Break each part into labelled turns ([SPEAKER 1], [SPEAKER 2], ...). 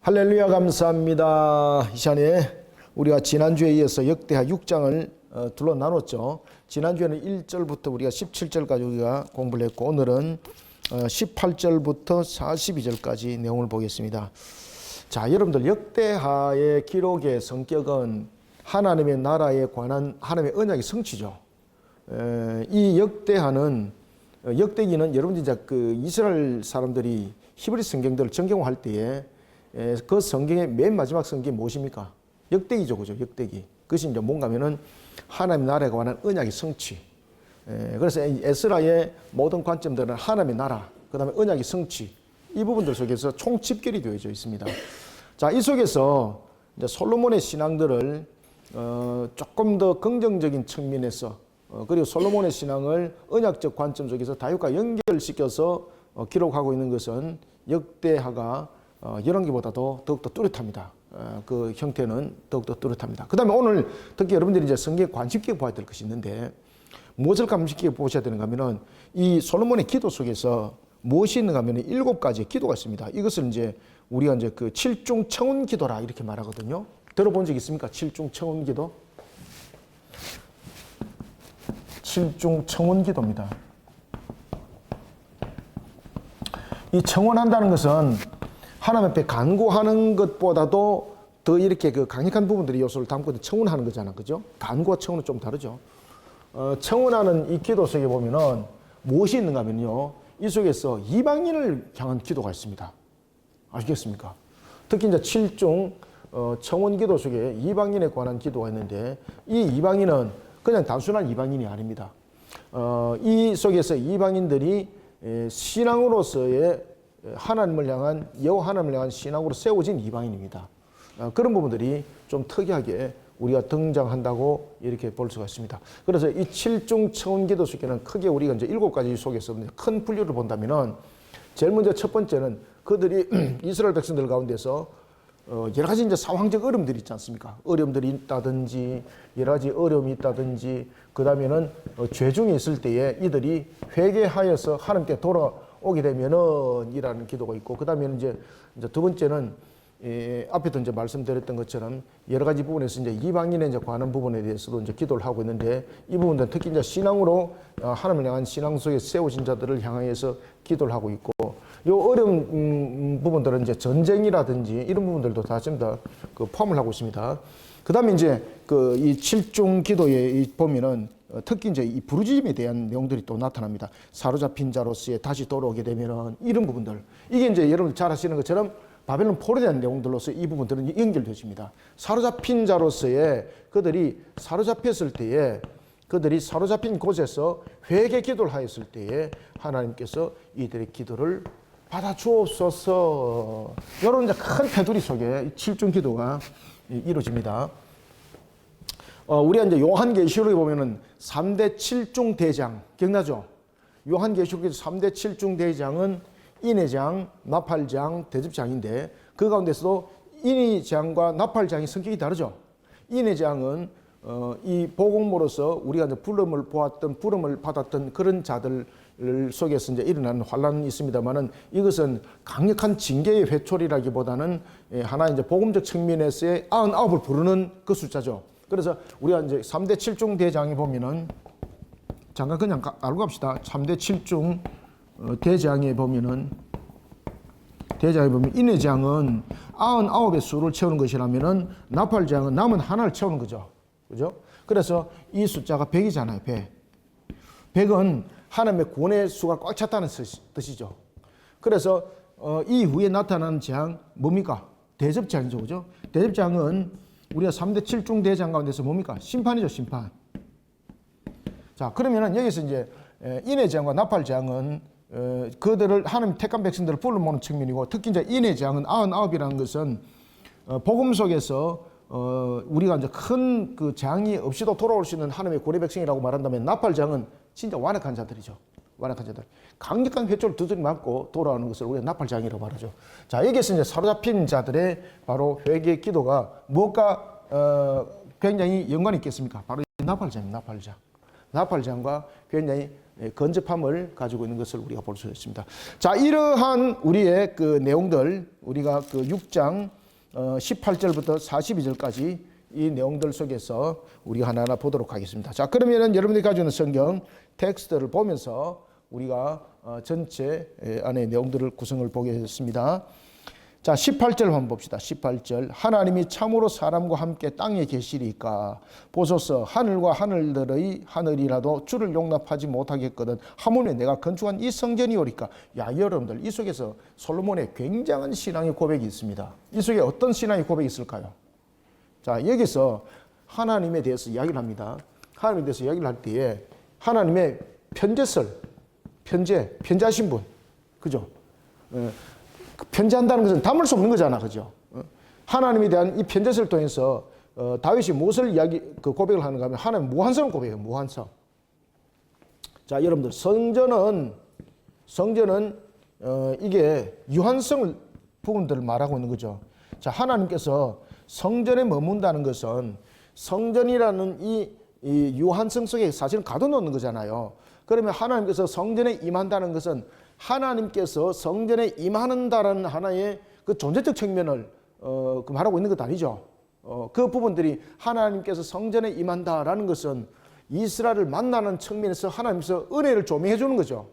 [SPEAKER 1] 할렐루야, 감사합니다. 이 시간에 우리가 지난주에 이어서 역대하 6장을 둘러 나눴죠. 지난주에는 1절부터 우리가 17절까지 우리가 공부를 했고, 오늘은 18절부터 42절까지 내용을 보겠습니다. 자, 여러분들, 역대하의 기록의 성격은 하나님의 나라에 관한 하나님의 언약의 성취죠. 이 역대하는 역대기는 여러분들 이제 그 이스라엘 사람들이 히브리 성경들을 정경화할 때에 그 성경의 맨 마지막 성경이 무엇입니까? 역대기죠, 그죠? 역대기. 그것이 이제 뭔가 하면은 하나님의 나라에 관한 언약의 성취. 그래서 에스라의 모든 관점들은 하나님의 나라, 그 다음에 언약의 성취. 이 부분들 속에서 총 집결이 되어져 있습니다. 자, 이 속에서 이제 솔로몬의 신앙들을 조금 더 긍정적인 측면에서 그리고 솔로몬의 신앙을 언약적 관점 속에서 다윗과 연결시켜서 기록하고 있는 것은 역대하가 열왕기보다도 더욱더 뚜렷합니다. 그 형태는 더욱더 뚜렷합니다. 그 다음에 오늘 특히 여러분들이 이제 성경에 관심 깊게 봐야 될 것이 있는데, 무엇을 관심 깊게 보셔야 되는가 하면은 이 솔로몬의 기도 속에서 무엇이 있는가 하면은 7가지의 기도가 있습니다. 이것을 이제 우리가 이제 그 7중 청운 기도라 이렇게 말하거든요. 들어본 적 있습니까? 7중 청운 기도? 7중 청운 기도입니다. 이 청원한다는 것은 하나님 앞에 간구하는 것보다도 더 이렇게 그 강력한 부분들이 요소를 담고 청원하는 거잖아, 그죠? 간구와 청원은 좀 다르죠. 청원하는 이 기도 속에 보면은 무엇이 있는가 하면요, 이 속에서 이방인을 향한 기도가 있습니다. 아시겠습니까? 특히 이제 7중 청원 기도 속에 이방인에 관한 기도가 있는데, 이 이방인은 그냥 단순한 이방인이 아닙니다. 이 속에서 이방인들이 신앙으로서의 하나님을 향한 여호와 하나님을 향한 신앙으로 세워진 이방인입니다. 그런 부분들이 좀 특이하게 우리가 등장한다고 이렇게 볼 수가 있습니다. 그래서 이 7중 청원 기도 속에는 크게 우리가 이제 7가지 속에서 큰 분류를 본다면은, 제일 먼저 첫 번째는 그들이 이스라엘 백성들 가운데서 여러 가지 이제 상황적 어려움들이 있지 않습니까? 어려움들이 있다든지, 여러 가지 어려움이 있다든지, 그 다음에는 죄 중에 있을 때에 이들이 회개하여서 하나님께 돌아오게 되면은 이라는 기도가 있고, 그 다음에는 이제 두 번째는 앞에도 이제 말씀드렸던 것처럼 여러 가지 부분에서 이제 이방인에 이제 관한 부분에 대해서도 이제 기도를 하고 있는데, 이 부분들은 특히 이제 신앙으로 하나님을 향한 신앙 속에 세우신 자들을 향해서 기도를 하고 있고, 요 어려운 부분들은 이제 전쟁이라든지 이런 부분들도 다 전부 다 그 포함을 하고 있습니다. 그 다음에 이제 그 이 7중 기도에 보면은 특히 이제 이 부르짖음에 대한 내용들이 또 나타납니다. 사로잡힌 자로서의 다시 돌아오게 되면은 이런 부분들, 이게 이제 여러분 잘 아시는 것처럼 바벨론 포로에 대한 내용들로서 이 부분들은 연결되어집니다. 사로잡힌 자로서의 그들이 사로잡혔을 때에, 그들이 사로잡힌 곳에서 회개 기도를 하였을 때에 하나님께서 이들의 기도를 받아 주옵소서. 이런 이제 큰 테두리 속에 7중 기도가 이루어집니다. 우리가 이제 요한계시록에 보면은 3대 7중 대장 기억나죠? 요한계시록에서 3대 7중 대장은 인회장, 나팔장, 대접장인데, 그 가운데서도 인회장과 나팔장이 성격이 다르죠. 인회장은 이 복음으로서 우리가 이제 부름을 보았던, 부름을 받았던 그런 자들 속에서 이제 일어나는 환란이 있습니다만은, 이것은 강력한 징계의 회초리라기보다는 하나의 이제 복음적 측면에서의 99을 부르는 그 숫자죠. 그래서 우리가 이제 3대 7중 대장에 보면은, 잠깐 그냥 알고 갑시다. 3대 7중 대장에 보면 인회장은 99의 수를 채우는 것이라면은, 나팔장은 남은 하나를 채우는 거죠. 그죠? 그래서 이 숫자가 100이잖아요, 100. 100은 하나님의 구원의 수가 꽉 찼다는 뜻이죠. 그래서 이후에 나타나는 장 뭡니까? 대접장이죠. 그죠? 대접장은 우리가 3대 7중 대장 가운데서 뭡니까? 심판이죠, 심판. 자, 그러면은 여기서 이제 인회장과 나팔장은 그들을, 하나님 택한 백성들을 불러 모으는 측면이고, 특히 이제 인회장은 99이라는 것은 복음 속에서 우리가 이제 큰 그 장이 없이도 돌아올 수 있는 하나님의 구원의 백성이라고 말한다면, 나팔장은 진짜 완악한 자들이죠. 완악한 자들. 강력한 회초를 두드려 맞고 돌아오는 것을 우리가 나팔장이라고 말하죠. 자, 여기에서 이제 사로잡힌 자들의 바로 회개 기도가 무엇과 굉장히 연관이 있겠습니까? 바로 이 나팔장입니다, 나팔장. 나팔장과 굉장히 건접함을 가지고 있는 것을 우리가 볼 수 있습니다. 자, 이러한 우리의 그 내용들, 우리가 그 6장 18절부터 42절까지 이 내용들 속에서 우리가 하나하나 보도록 하겠습니다. 자, 그러면은 여러분들이 가지고 있는 성경 텍스트를 보면서 우리가 전체 안의 내용들을 구성을 보겠습니다. 자, 18절 한번 봅시다. 18절. 하나님이 참으로 사람과 함께 땅에 계시리까 보소서 하늘과 하늘들의 하늘이라도 주를 용납하지 못하겠거든 하물며 내가 건축한 이 성전이오리까. 야, 여러분들, 이 속에서 솔로몬의 굉장한 신앙의 고백이 있습니다. 이 속에 어떤 신앙의 고백이 있을까요? 자, 여기서 하나님에 대해서 이야기를 합니다. 하나님에 대해서 이야기를 할 때에 하나님의 편재설, 편재하신 분, 그죠? 편재한다는 것은 담을 수 없는 거잖아, 그죠? 하나님에 대한 이 편재설을 통해서 다윗이 무엇을 고백을 하는가 하면 하나님 무한성을 고백해요, 무한성. 자, 여러분들, 성전은 이게 유한성을 부분들을 말하고 있는 거죠. 자, 하나님께서 성전에 머문다는 것은 성전이라는 이 유한성 속에 사실은 가둬놓는 거잖아요. 그러면 하나님께서 성전에 임한다는 것은 하나님께서 성전에 임한다는 하나의 그 존재적 측면을 말하고 있는 것도 아니죠. 그 부분들이 하나님께서 성전에 임한다라는 것은 이스라엘을 만나는 측면에서 하나님께서 은혜를 조명해 주는 거죠.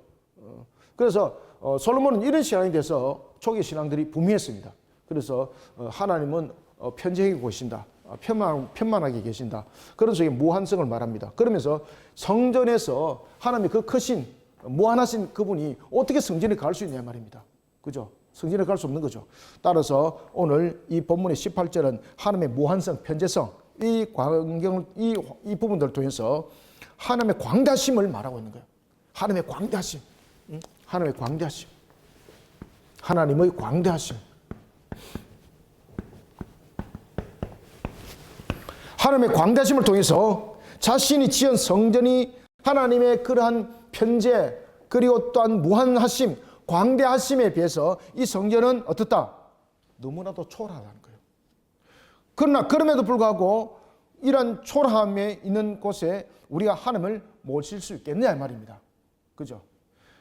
[SPEAKER 1] 그래서 솔로몬은 이런 신앙이 돼서 초기 신앙들이 분명했습니다. 그래서 하나님은 편재하게 계신다. 편만하게 계신다. 그런 속에 무한성을 말합니다. 그러면서 성전에서 하나님의 그 크신 무한하신 그분이 어떻게 성전에 갈 수 있냐 말입니다. 그죠? 성전에 갈 수 없는 거죠. 따라서 오늘 이 본문의 18절은 하나님의 무한성, 편재성, 이 광경을, 이 부분들을 통해서 하나님의 광대하심을 말하고 있는 거예요. 하나님의 광대하심. 하나님의 광대하심. 하나님의 광대하심. 하나님의 광대하심을 통해서 자신이 지은 성전이 하나님의 그러한 편재 그리고 또한 무한하심, 광대하심에 비해서 이 성전은 어떻다? 너무나도 초라하다는 거예요. 그러나 그럼에도 불구하고 이런 초라함에 있는 곳에 우리가 하나님을 모실 수 있겠느냐 말입니다. 그죠?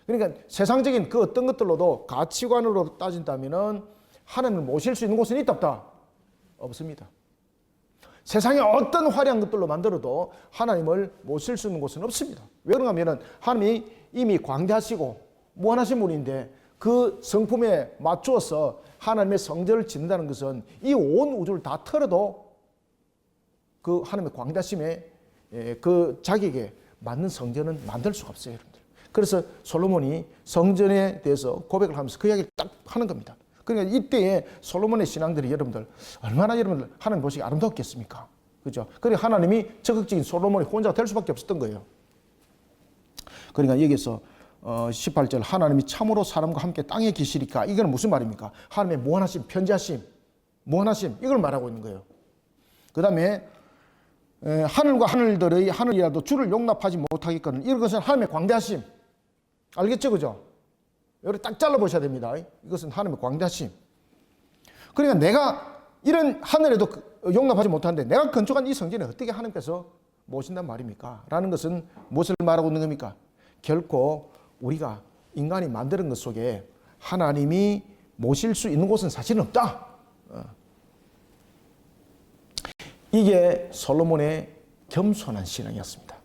[SPEAKER 1] 그러니까 세상적인 그 어떤 것들로도 가치관으로 따진다면 하나님을 모실 수 있는 곳은 있다 없다? 없습니다. 세상에 어떤 화려한 것들로 만들어도 하나님을 모실 수 있는 곳은 없습니다. 왜 그런가 하면 하나님이 이미 광대하시고 무한하신 분인데 그 성품에 맞추어서 하나님의 성전을 짓는다는 것은 이 온 우주를 다 털어도 그 하나님의 광대하심에 그 자격에 맞는 성전은 만들 수가 없어요, 여러분들. 그래서 솔로몬이 성전에 대해서 고백을 하면서 그 이야기를 딱 하는 겁니다. 그러니까 이때에 솔로몬의 신앙들이 여러분들 얼마나 여러분들 하나님 보시기 아름다웠겠습니까? 그죠? 그러니까 하나님이 적극적인 솔로몬이 혼자 될 수밖에 없었던 거예요. 그러니까 여기서 18절 하나님이 참으로 사람과 함께 땅에 계시리까 이건 무슨 말입니까? 하나님의 무한하심, 편재하심, 무한하심 이걸 말하고 있는 거예요. 그 다음에 하늘과 하늘들의 하늘이라도 주를 용납하지 못하겠거든 이런 것은 하나님의 광대하심 알겠죠? 그죠? 여기 딱 잘라보셔야 됩니다. 이것은 하나님의 광대하심. 그러니까 내가 이런 하늘에도 용납하지 못하는데 내가 건축한 이 성전에 어떻게 하나님께서 모신단 말입니까? 라는 것은 무엇을 말하고 있는 겁니까? 결코 우리가 인간이 만드는 것 속에 하나님이 모실 수 있는 곳은 사실은 없다. 이게 솔로몬의 겸손한 신앙이었습니다.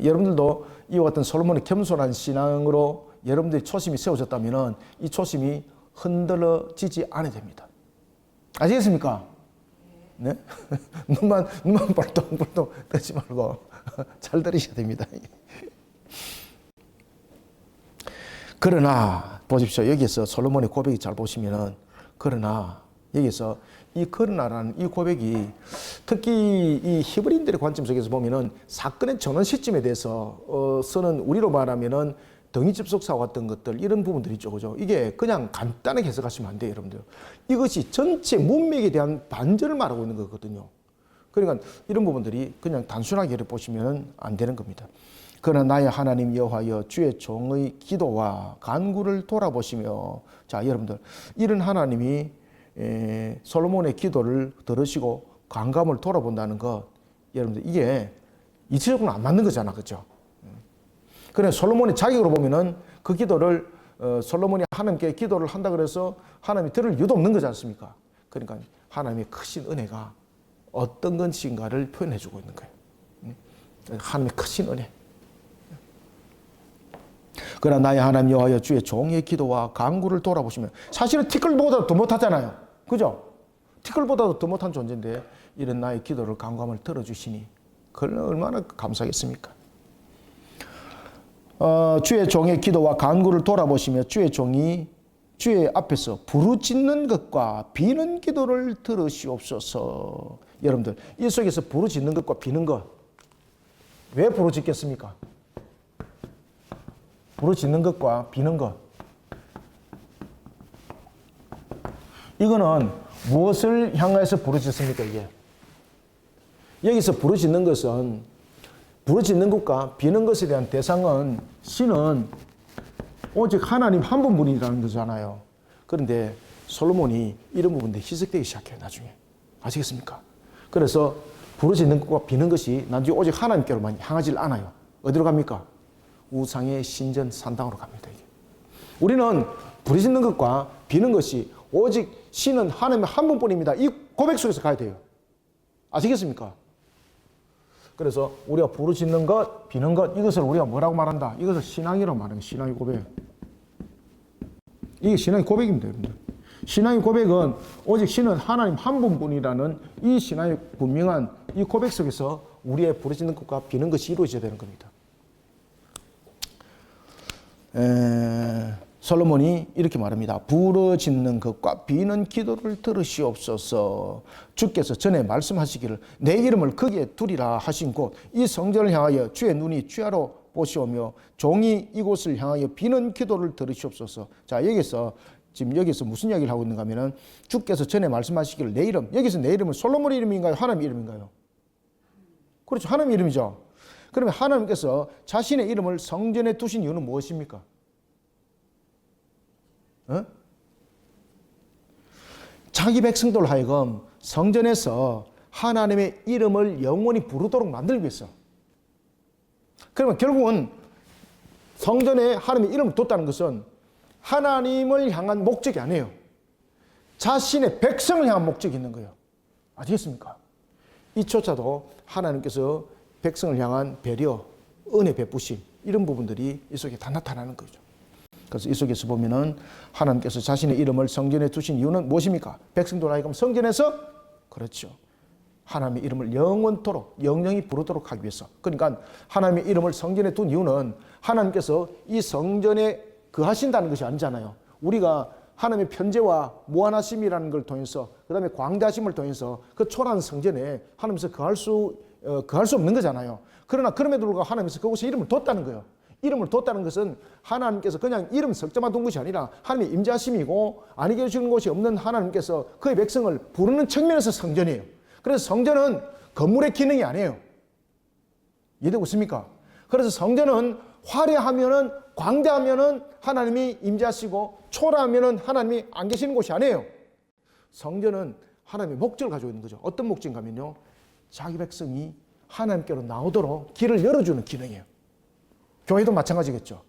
[SPEAKER 1] 여러분들도 이와 같은 솔로몬의 겸손한 신앙으로 여러분들의 초심이 세워졌다면 이 초심이 흔들어지지 않아야 됩니다. 아시겠습니까? 네? 눈만 벌떡벌떡 뜨지 말고 잘 들으셔야 됩니다. 그러나 보십시오. 여기서 솔로몬의 고백이 잘 보시면은 그러나 여기서 이 그러나라는 이 고백이 특히 이 히브리인들의 관점 속에서 보면은 사건의 전원 시점에 대해서 서는 우리로 말하면은 등위 접속사와 같은 것들 이런 부분들이 있죠, 그죠? 이게 그냥 간단하게 해석하시면 안 돼요, 여러분들. 이것이 전체 문맥에 대한 반전을 말하고 있는 거거든요. 그러니까 이런 부분들이 그냥 단순하게 보시면 안 되는 겁니다. 그러나 나의 하나님 여호와여 주의 종의 기도와 간구를 돌아보시며 자, 여러분들 이런 하나님이 솔로몬의 기도를 들으시고 간감을 돌아본다는 것 여러분들 이게 이치적으로는 안 맞는 거잖아, 그죠? 그래서 솔로몬의 자격으로 보면은 그 기도를 솔로몬이 하나님께 기도를 한다 그래서 하나님이 들을 이유도 없는 거지 않습니까? 그러니까 하나님의 크신 은혜가 어떤 것인가를 표현해 주고 있는 거예요. 하나님의 크신 은혜. 그러나 나의 하나님 여호와여 주의 종의 기도와 간구를 돌아보시면 사실은 티끌보다도 더 못하잖아요. 그죠? 티끌보다도 더 못한 존재인데 이런 나의 기도를 간구함을 들어주시니 그걸 얼마나 감사하겠습니까? 주의 종의 기도와 간구를 돌아보시며 주의 종이 주의 앞에서 부르짖는 것과 비는 기도를 들으시옵소서. 여러분들 이 속에서 부르짖는 것과 비는 것 왜 부르짖겠습니까? 부르짖는 것과 비는 것 이거는 무엇을 향해서 부르짖습니까? 이게 여기서 부르짖는 것은 부르짖는 것과 비는 것에 대한 대상은 신은 오직 하나님 한 분뿐이라는 거잖아요. 그런데 솔로몬이 이런 부분도 희석되기 시작해요. 나중에 아시겠습니까? 그래서 부르짖는 것과 비는 것이 나중에 오직 하나님께로만 향하지 않아요. 어디로 갑니까? 우상의 신전 산당으로 갑니다. 이게. 우리는 부르짖는 것과 비는 것이 오직 신은 하나님 한 분뿐입니다. 이 고백 속에서 가야 돼요. 아시겠습니까? 그래서 우리가 부르짖는 것, 비는 것 이것을 우리가 뭐라고 말한다? 이것을 신앙이라고 말하는 신앙의 고백. 이게 신앙의 고백입니다, 여러분들. 신앙의 고백은 오직 신은 하나님 한 분뿐이라는 이 신앙의 분명한 이 고백 속에서 우리의 부르짖는 것과 비는 것이 이루어져야 되는 겁니다. 솔로몬이 이렇게 말합니다. 부르짖는 것과 비는 기도를 들으시옵소서. 주께서 전에 말씀하시기를 내 이름을 거기에 두리라 하신 곳 이 성전을 향하여 주의 눈이 주야로 보시오며 종이 이곳을 향하여 비는 기도를 들으시옵소서. 자, 여기서 무슨 이야기를 하고 있는가 하면은 주께서 전에 말씀하시기를 내 이름, 여기서 내 이름은 솔로몬 이름인가요? 하나님 이름인가요? 그렇죠. 하나님 이름이죠. 그러면 하나님께서 자신의 이름을 성전에 두신 이유는 무엇입니까? 자기 백성들 하여금 성전에서 하나님의 이름을 영원히 부르도록 만들기 위해서. 그러면 결국은 성전에 하나님의 이름을 뒀다는 것은 하나님을 향한 목적이 아니에요. 자신의 백성을 향한 목적이 있는 거예요. 아시겠습니까? 이조차도 하나님께서 백성을 향한 배려, 은혜 베푸심 이런 부분들이 이 속에 다 나타나는 거죠. 그래서 이 속에서 보면은 하나님께서 자신의 이름을 성전에 두신 이유는 무엇입니까? 백성들 하여금 성전에서 그렇죠. 하나님의 이름을 영원토록 영영히 부르도록 하기 위해서. 그러니까 하나님의 이름을 성전에 둔 이유는 하나님께서 이 성전에 거하신다는 것이 아니잖아요. 우리가 하나님의 편재와 무한하심이라는 걸 통해서 그 다음에 광대하심을 통해서 그 초라한 성전에 하나님께서 거할 수 없는 거잖아요. 그러나 그럼에도 불구하고 하나님께서 그곳에 이름을 뒀다는 거예요. 이름을 뒀다는 것은 하나님께서 그냥 이름 석자만 둔 것이 아니라 하나님의 임재하심이고 아니 계시는 곳이 없는 하나님께서 그의 백성을 부르는 측면에서 성전이에요. 그래서 성전은 건물의 기능이 아니에요. 이해되고 있습니까? 그래서 성전은 화려하면은 광대하면은 하나님이 임재하시고 초라하면은 하나님이 안 계시는 곳이 아니에요. 성전은 하나님의 목적을 가지고 있는 거죠. 어떤 목적인가 하면요. 자기 백성이 하나님께로 나오도록 길을 열어주는 기능이에요. 교회도 마찬가지겠죠.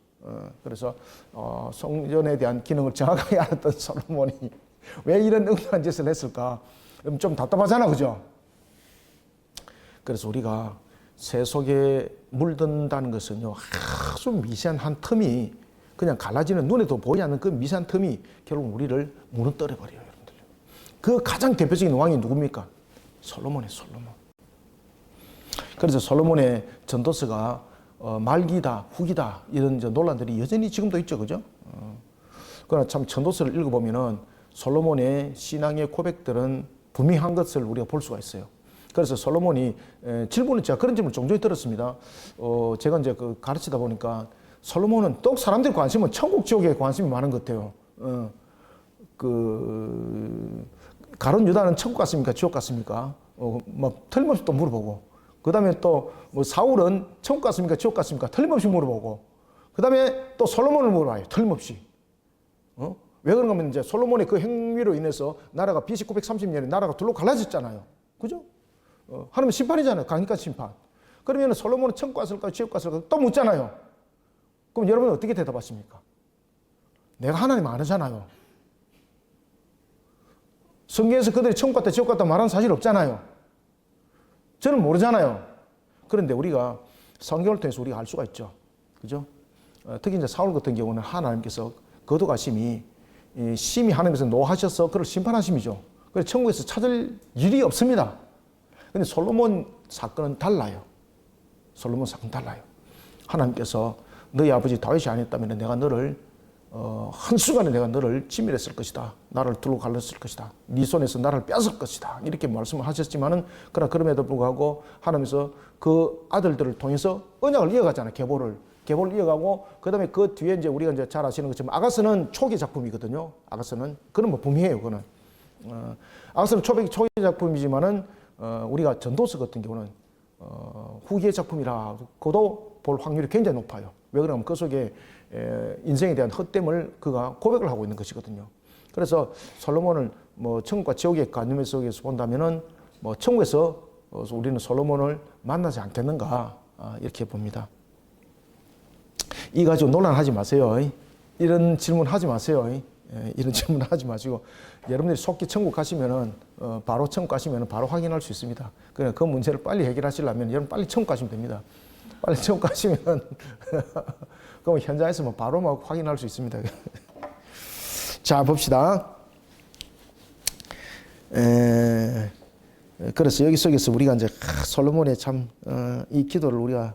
[SPEAKER 1] 그래서 성전에 대한 기능을 정확하게 알았던 솔로몬이 왜 이런 엉뚱한 짓을 했을까? 좀 답답하잖아, 그죠? 그래서 우리가 새 속에 물든다는 것은요, 아주 미세한 한 틈이 그냥 갈라지는 눈에도 보이지 않는 그 미세한 틈이 결국 우리를 무너뜨려 버려요, 여러분들. 그 가장 대표적인 왕이 누굽니까? 솔로몬이에요, 솔로몬. 그래서 솔로몬의 전도서가 말기다, 후기다 이런 논란들이 여전히 지금도 있죠, 그죠? 그러나 참 전도서를 읽어보면은 솔로몬의 신앙의 고백들은 분명한 것을 우리가 볼 수가 있어요. 그래서 솔로몬이 질문을 제가 그런 질문을 종종 들었습니다. 제가 이제 그 가르치다 보니까 솔로몬은 또 사람들의 관심은 천국 지옥에 관심이 많은 것 같아요. 가룟 유다는 천국 갔습니까? 지옥 갔습니까? 막 틀림없이 또 물어보고. 그 다음에 또 뭐 사울은 천국 갔습니까? 지옥 갔습니까? 틀림없이 물어보고. 그 다음에 또 솔로몬을 물어봐요. 틀림없이. 왜 그런가 하면 이제 솔로몬의 그 행위로 인해서 나라가 BC 930년에 나라가 둘로 갈라졌잖아요. 그죠? 하나님 심판이잖아요. 강력한 심판. 그러면 솔로몬은 천국 갔을까? 지옥 갔을까? 또 묻잖아요. 그럼 여러분은 어떻게 대답하십니까? 내가 하나님 아니잖아요. 성경에서 그들이 천국 갔다 지옥 갔다 말하는 사실 없잖아요. 저는 모르잖아요. 그런데 우리가 성경을 통해서 우리가 알 수가 있죠. 그죠? 특히 이제 사울 같은 경우는 하나님께서 거두가 심히 하나님께서 노하셔서 그를 심판하심이죠. 그래서 천국에서 찾을 일이 없습니다. 근데 솔로몬 사건은 달라요. 솔로몬 사건은 달라요. 하나님께서 너희 아버지 다윗이 아니었다면 내가 너를 한순간에 내가 너를 치밀했을 것이다. 나를 둘러 갈랐을 것이다. 네 손에서 나를 뺏을 것이다. 이렇게 말씀을 하셨지만은 그럼에도 불구하고 하나님께서 그 아들들을 통해서 언약을 이어가잖아요. 계보를 이어가고 그다음에 그 뒤에 이제 우리가 이제 잘 아시는 것처럼 아가스는 초기 작품이거든요. 아가스는 그건 뭐 분명해요. 그거는 아가스는 초기 작품이지만은 우리가 전도서 같은 경우는 후기의 작품이라고도 볼 확률이 굉장히 높아요. 왜 그러냐면 그 속에 인생에 대한 헛됨을 그가 고백을 하고 있는 것이거든요. 그래서 솔로몬을 뭐 천국과 지옥의 관념 속에서 본다면은 뭐 천국에서 우리는 솔로몬을 만나지 않겠는가 이렇게 봅니다. 이 가지고 논란하지 마세요. 이런 질문 하지 마세요. 이런 질문 하지 마시고 여러분들이 속기 천국 가시면은 바로 천국 가시면은 바로 확인할 수 있습니다. 그러니까 그 문제를 빨리 해결하시려면 여러분 빨리 천국 가시면 됩니다. 빨리 천국 가시면 그럼 현장에서 뭐 바로 막 확인할 수 있습니다. 자 봅시다. 그래서 여기 속에서 우리가 이제 솔로몬의 참 이 기도를 우리가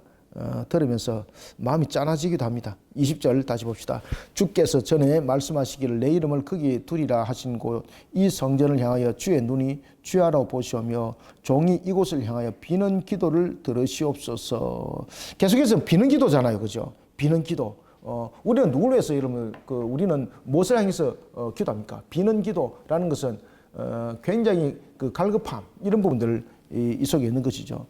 [SPEAKER 1] 들으면서 마음이 짠해지기도 합니다. 20절 다시 봅시다. 주께서 전에 말씀하시기를 내 이름을 거기에 두리라 하신 곳 이 성전을 향하여 주의 눈이 주야로 보시오며 종이 이곳을 향하여 비는 기도를 들으시옵소서. 계속해서 비는 기도잖아요. 그죠? 비는 기도. 우리는 누구를 위해서 이러면 우리는 무엇을 향해서 기도합니까? 비는 기도라는 것은 굉장히 그 갈급함 이런 부분들 이 속에 있는 것이죠.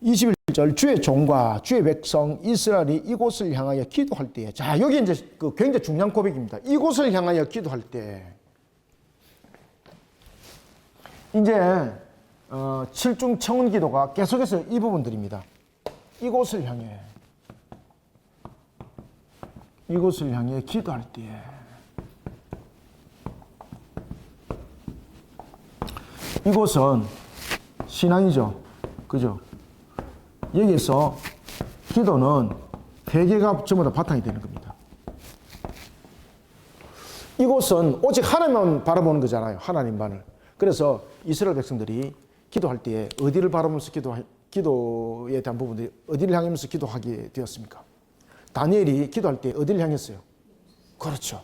[SPEAKER 1] 21절 주의 종과 주의 백성 이스라엘이 이곳을 향하여 기도할 때에 자 여기 이제 그 굉장히 중요한 고백입니다. 이곳을 향하여 기도할 때 이제 7중 청원 기도가 계속해서 이 부분들입니다. 이곳을 향해 기도할 때에 이곳은 신앙이죠. 그죠? 여기서 기도는 회개가 전부 다 바탕이 되는 겁니다. 이곳은 오직 하나님만 바라보는 거잖아요. 하나님만을. 그래서 이스라엘 백성들이 기도할 때에 어디를 바라보면서 기도에 대한 부분들이 어디를 향하면서 기도하게 되었습니까? 다니엘이 기도할 때 어디를 향했어요? 그렇죠.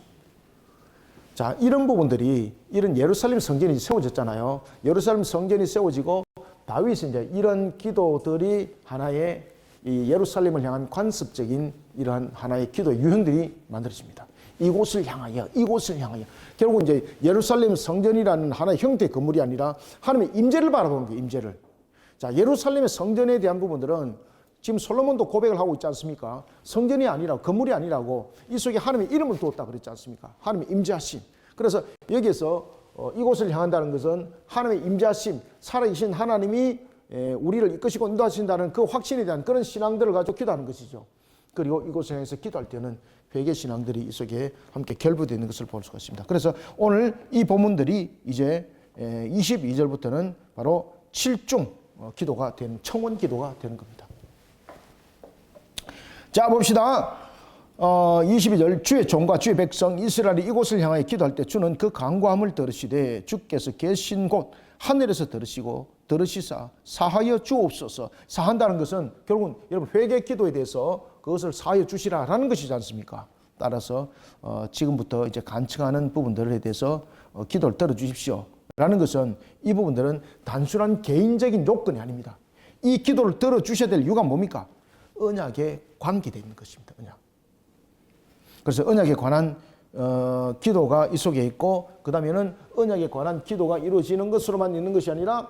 [SPEAKER 1] 자, 이런 부분들이 이런 예루살렘 성전이 세워졌잖아요. 예루살렘 성전이 세워지고 다윗이 이제 이런 기도들이 하나의 이 예루살렘을 향한 관습적인 이러한 하나의 기도 유형들이 만들어집니다. 이곳을 향하여. 결국 이제 예루살렘 성전이라는 하나의 형태의 건물이 아니라 하나님의 임재를 바라보는 거예요. 임재를. 자, 예루살렘의 성전에 대한 부분들은 지금 솔로몬도 고백을 하고 있지 않습니까? 성전이 아니라 건물이 아니라고 이 속에 하나님의 이름을 두었다 그랬지 않습니까? 하나님의 임재하심. 그래서 여기에서 이곳을 향한다는 것은 하나님의 임재하심, 살아계신 하나님이 우리를 이끄시고 인도하신다는 그 확신에 대한 그런 신앙들을 가지고 기도하는 것이죠. 그리고 이곳을 향해서 기도할 때는 회개 신앙들이 이 속에 함께 결부되어 있는 것을 볼 수가 있습니다. 그래서 오늘 이 본문들이 이제 22절부터는 바로 7중 기도가 되는 청원 기도가 되는 겁니다. 자 봅시다. 22절 주의 종과 주의 백성 이스라엘이 이곳을 향하여 기도할 때 주는 그 간구함을 들으시되 주께서 계신 곳 하늘에서 들으시사 사하여 주옵소서. 사한다는 것은 결국은 여러분 회개 기도에 대해서 그것을 사하여 주시라라는 것이지 않습니까? 따라서 지금부터 이제 간청하는 부분들에 대해서 기도를 들어주십시오 라는 것은 이 부분들은 단순한 개인적인 요건이 아닙니다. 이 기도를 들어주셔야 될 이유가 뭡니까? 언약에 관계되어 있는 것입니다. 언약. 그래서 언약에 관한 기도가 이 속에 있고 그 다음에는 언약에 관한 기도가 이루어지는 것으로만 있는 것이 아니라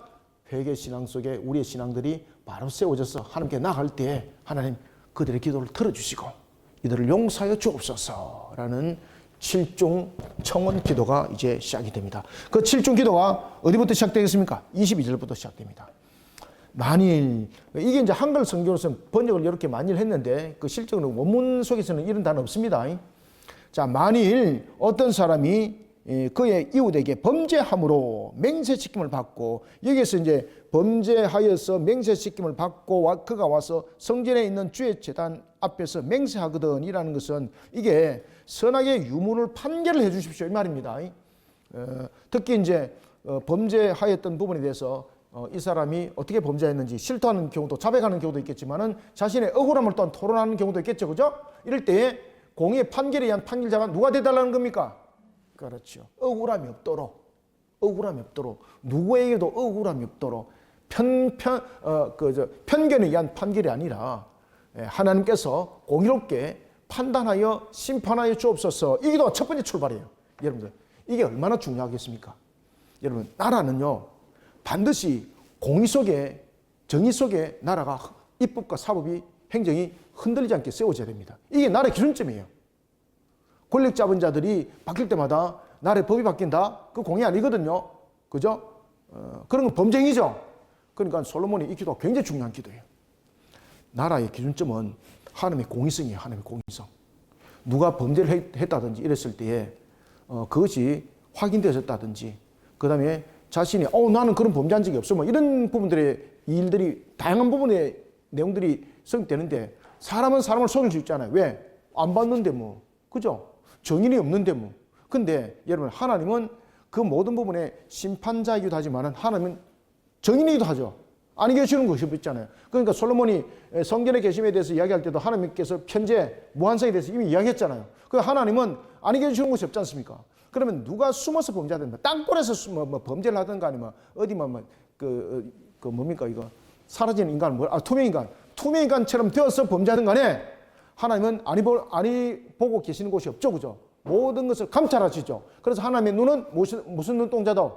[SPEAKER 1] 회개 신앙 속에 우리의 신앙들이 바로 세워져서 하나님께 나갈 때 하나님 그들의 기도를 들어주시고 이들을 용서하여 주옵소서라는 7중 청원 기도가 이제 시작이 됩니다. 그 7중 기도가 어디부터 시작되겠습니까? 22절부터 시작됩니다. 만일 이게 이제 한글 성경으로서는 번역을 이렇게 만일 했는데 그 실적으로 원문 속에서는 이런 단어 없습니다. 자, 만일 어떤 사람이 그의 이웃에게 범죄함으로 맹세시킴을 받고 여기에서 이제 범죄하여서 맹세시킴을 받고 그가 와서 성전에 있는 주의 제단 앞에서 맹세하거든 이라는 것은 이게 선악의 유무를 판결을 해 주십시오 이 말입니다. 특히 이제 범죄하였던 부분에 대해서 이 사람이 어떻게 범죄했는지 실토하는 경우도 자백하는 경우도 있겠지만은 자신의 억울함을 또한 토론하는 경우도 있겠죠. 그죠? 이럴 때에 공의의 판결에 의한 판결자가 누가 되달라는 겁니까? 그렇죠. 억울함이 없도록 누구에게도 억울함이 없도록 편견에 의한 판결이 아니라 하나님께서 공의롭게 판단하여 심판하여 주옵소서. 이게 또 첫 번째 출발이에요. 여러분들 이게 얼마나 중요하겠습니까? 여러분 나라는요 반드시 공의 속에 정의 속에 나라가 입법과 사법이 행정이 흔들리지 않게 세워져야 됩니다. 이게 나라의 기준점이에요. 권력 잡은 자들이 바뀔 때마다 나라의 법이 바뀐다? 그 공의 아니거든요. 그죠? 그런 건 범죄이죠. 그러니까 솔로몬이 이 기도가 굉장히 중요한 기도예요. 나라의 기준점은 하나님의 공의성이에요. 하나님의 공의성. 누가 범죄를 했다든지 이랬을 때에 그것이 확인되었다든지 그 다음에 자신이 나는 그런 범죄한 적이 없어 뭐 이런 부분들의 일들이 다양한 부분의 내용들이 성립되는데 사람은 사람을 속일 수 있잖아요. 왜? 안 봤는데 뭐. 그죠? 정인이 없는데 뭐. 근데 여러분 하나님은 그 모든 부분에 심판자이기도 하지만 하나님은 정인이기도 하죠. 아니 계시는 것이 없잖아요. 그러니까 솔로몬이 성전의 계심에 대해서 이야기할 때도 하나님께서 편재 무한성에 대해서 이미 이야기했잖아요. 그 하나님은 아니 계시는 것이 없지 않습니까? 그러면 누가 숨어서 범죄하든가 땅굴에서 뭐 범죄를 하든가 아니면 어디 뭡니까 이거 사라지는 인간 투명 인간 투명 인간처럼 되어서 범죄하든 간에 하나님은 아니 보고 계시는 곳이 없죠. 그죠? 모든 것을 감찰하시죠. 그래서 하나님의 눈은 무슨 눈동자다?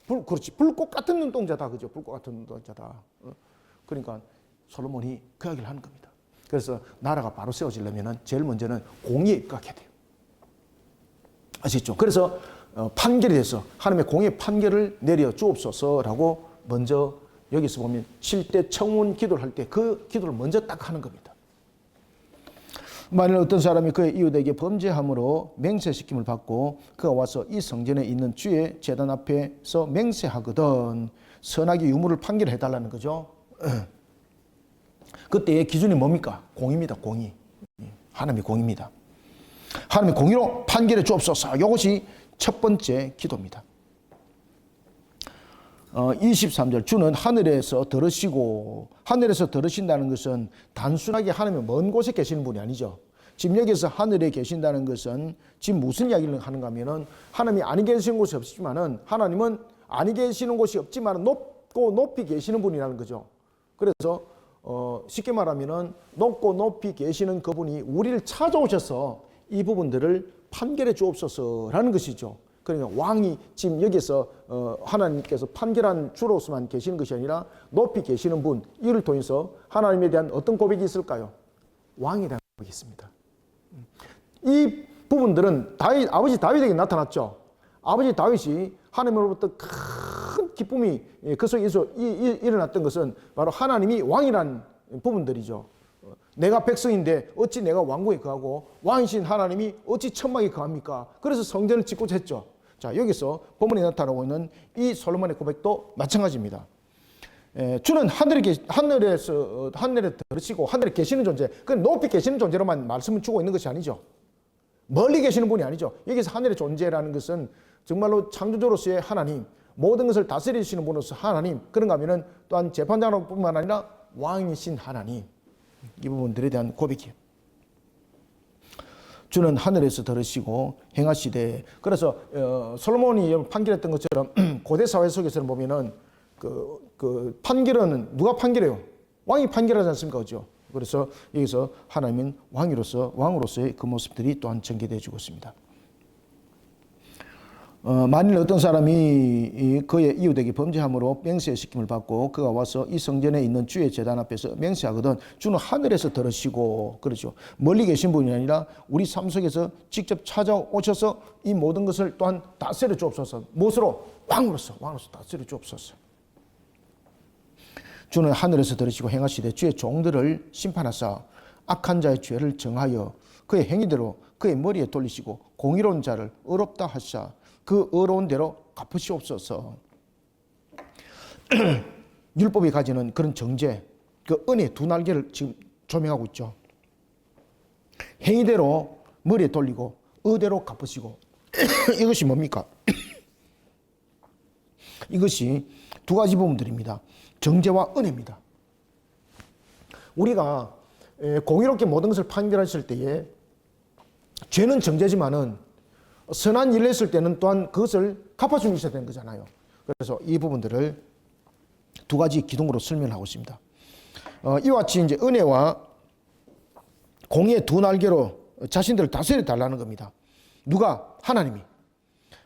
[SPEAKER 1] 그렇지. 불꽃 같은 눈동자다. 그죠? 불꽃 같은 눈동자다. 그러니까 솔로몬이 그 이야기를 하는 겁니다. 그래서 나라가 바로 세워지려면 제일 먼저는 공의에 입각해야 돼요. 아시죠? 그래서 판결에 대해서 하나님의 공의 판결을 내려 주옵소서라고 먼저 여기서 보면 7대 청문 기도를 할 때 그 기도를 먼저 딱 하는 겁니다. 만일 어떤 사람이 그의 이웃에게 범죄함으로 맹세시킴을 받고 그가 와서 이 성전에 있는 주의 제단 앞에서 맹세하거든 선악의 유무를 판결해달라는 거죠. 그때의 기준이 뭡니까? 공의입니다. 공의. 하나님의 공의입니다. 하나님의 공의로 판결해 주옵소서. 이것이 첫 번째 기도입니다. 23절 주는 하늘에서 들으시고 하늘에서 들으신다는 것은 단순하게 하나님의 먼 곳에 계시는 분이 아니죠. 지금 여기서 하늘에 계신다는 것은 지금 무슨 이야기를 하는가 하면은 하나님이 아니 계시는 곳이 없지만은 하나님은 아니 계시는 곳이 없지만은 높고 높이 계시는 분이라는 거죠. 그래서 쉽게 말하면은 높고 높이 계시는 그분이 우리를 찾아오셔서 이 부분들을 판결해 주옵소서라는 것이죠. 그러니까 왕이 지금 여기서 하나님께서 판결한 주로서만 계시는 것이 아니라 높이 계시는 분, 이를 통해서 하나님에 대한 어떤 고백이 있을까요? 왕에 대한 고백이 있습니다. 이 부분들은 아버지 다윗에게 나타났죠. 아버지 다윗이 하나님으로부터 큰 기쁨이 그 속에서 일어났던 것은 바로 하나님이 왕이란 부분들이죠. 내가 백성인데 어찌 내가 왕궁에 거하고 왕이신 하나님이 어찌 천막에 거합니까? 그래서 성전을 짓고자 했죠. 자, 여기서 본문에 나타나고 있는 이 솔로몬의 고백도 마찬가지입니다. 주는 하늘에 들으시고 하늘에 계시는 존재, 그 높이 계시는 존재로만 말씀을 주고 있는 것이 아니죠. 멀리 계시는 분이 아니죠. 여기서 하늘의 존재라는 것은 정말로 창조주로서의 하나님, 모든 것을 다스리시는 분으로서 하나님, 그런가 하면은 또한 재판장뿐만 아니라 왕이신 하나님, 이 부분들에 대한 고백이에요. 주는 하늘에서 들으시고 행하시되, 그래서 솔로몬이 판결했던 것처럼 고대 사회 속에서는 보면은 그 판결은 누가 판결해요? 왕이 판결하지 않습니까? 그죠? 그래서 여기서 하나님은 왕으로서의 그 모습들이 또한 전개되어 주고 있습니다. 만일 어떤 사람이 그의 이웃에게 범죄함으로 맹세시킴을 받고 그가 와서 이 성전에 있는 주의 제단 앞에서 맹세하거든 주는 하늘에서 들으시고, 그렇죠. 멀리 계신 분이 아니라 우리 삶 속에서 직접 찾아오셔서 이 모든 것을 또한 다스려 주옵소서. 무엇으로? 왕으로서 다스려 주옵소서. 주는 하늘에서 들으시고 행하시되 주의 종들을 심판하사 악한 자의 죄를 정하여 그의 행위대로 그의 머리에 돌리시고 공의로운 자를 의롭다 하사 그 의로운 대로 갚으시옵소서. 율법이 가지는 그런 정죄, 그 은혜 두 날개를 지금 조명하고 있죠. 행위대로 머리에 돌리고 의대로 갚으시고 이것이 뭡니까? 이것이 두 가지 부분들입니다. 정죄와 은혜입니다. 우리가 공의롭게 모든 것을 판결했을 때에 죄는 정죄지만은 선한 일을 했을 때는 또한 그것을 갚아주는 게 있어야 되는 거잖아요. 그래서 이 부분들을 두 가지 기둥으로 설명하고 있습니다. 이와 같이 이제 은혜와 공의의 두 날개로 자신들을 다스려 달라는 겁니다. 누가? 하나님이.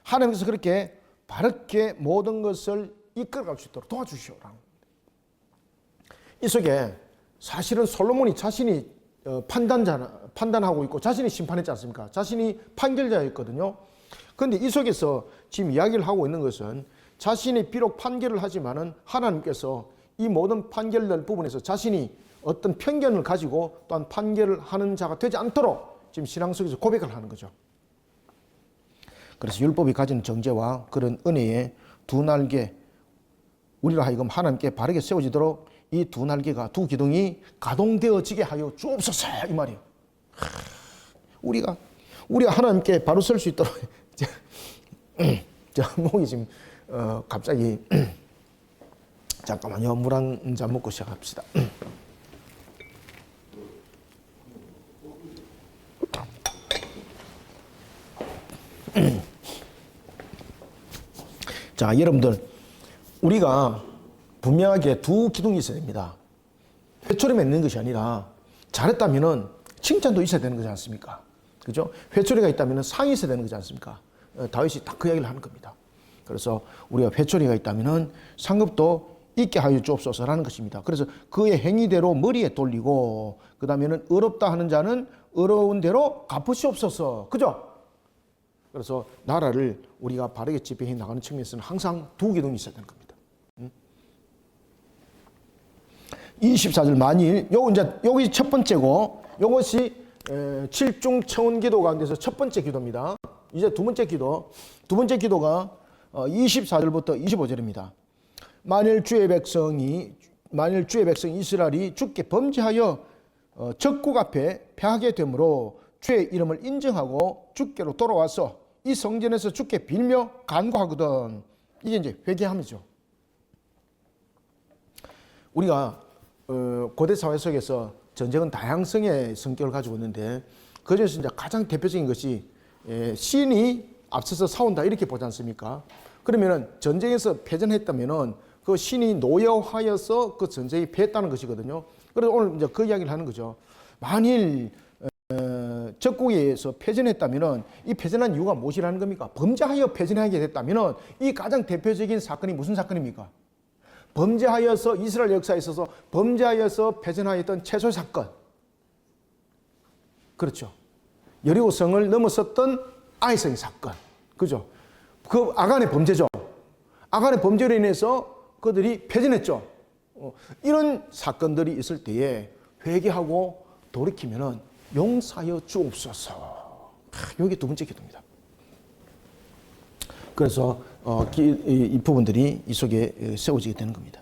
[SPEAKER 1] 하나님께서 그렇게 바르게 모든 것을 이끌어갈 수 있도록 도와주시오라는 겁니다. 이 속에 사실은 솔로몬이 자신이 판단하고 있고 자신이 심판했지 않습니까? 자신이 판결자였거든요. 그런데 이 속에서 지금 이야기를 하고 있는 것은 자신이 비록 판결을 하지만은 하나님께서 이 모든 판결들 부분에서 자신이 어떤 편견을 가지고 또한 판결을 하는 자가 되지 않도록 지금 신앙 속에서 고백을 하는 거죠. 그래서 율법이 가진 정죄와 그런 은혜의 두 날개, 우리로 하여금 하나님께 바르게 세워지도록 이 두 날개가, 두 기둥이 가동되어지게 하여 주옵소서 이 말이에요. 우리가 하나님께 바로 설 수 있도록 목이 지금 갑자기 잠깐만요. 물 한 잔 먹고 시작합시다. 자, 여러분들, 우리가 분명하게 두 기둥이 있어야 됩니다. 회초리 맺는 것이 아니라 잘했다면은 칭찬도 있어야 되는 거지 않습니까? 그죠? 회초리가 있다면은 상이 있어야 되는 거지 않습니까? 다윗이 딱 그 이야기를 하는 겁니다. 그래서 우리가 회초리가 있다면은 상급도 있게 하여 주옵소서라는 것입니다. 그래서 그의 행위대로 머리에 돌리고, 그 다음에는 의롭다 하는 자는 의로운 대로 갚으시옵소서. 그죠? 그래서 나라를 우리가 바르게 집행해 나가는 측면에서는 항상 두 기둥이 있어야 되는 겁니다. 24절 만일 여기 첫 번째고, 이것이 7중 청원 기도 가운데서 첫 번째 기도입니다. 이제 두 번째 기도가 24절부터 25절입니다. 만일 주의 백성 이스라엘이 주께 범죄하여 적국 앞에 패하게 되므로 주의 이름을 인정하고 주께로 돌아와서 이 성전에서 주께 빌며 간구하거든. 이게 이제 회개함이죠. 우리가 고대 사회 속에서 전쟁은 다양성의 성격을 가지고 있는데, 그중에서 이제 가장 대표적인 것이 신이 앞서서 싸운다 이렇게 보지 않습니까? 그러면은 전쟁에서 패전했다면은 그 신이 노여하여서 그 전쟁이 패했다는 것이거든요. 그래서 오늘 이제 그 이야기를 하는 거죠. 만일 적국에 의해서 패전했다면은 이 패전한 이유가 무엇이라는 겁니까? 범죄하여 패전하게 됐다면은 이 가장 대표적인 사건이 무슨 사건입니까? 범죄하여서 이스라엘 역사에 있어서 범죄하여서 패전하였던 최소 사건. 그렇죠. 여리고성을 넘어섰던 아이성의 사건. 그죠? 그 아간의 범죄죠. 아간의 범죄로 인해서 그들이 패전했죠. 이런 사건들이 있을 때에 회개하고 돌이키면은 용서하여 주옵소서. 여기 두 번째 기도입니다. 그래서 이 부분들이 이 속에 세워지게 되는 겁니다.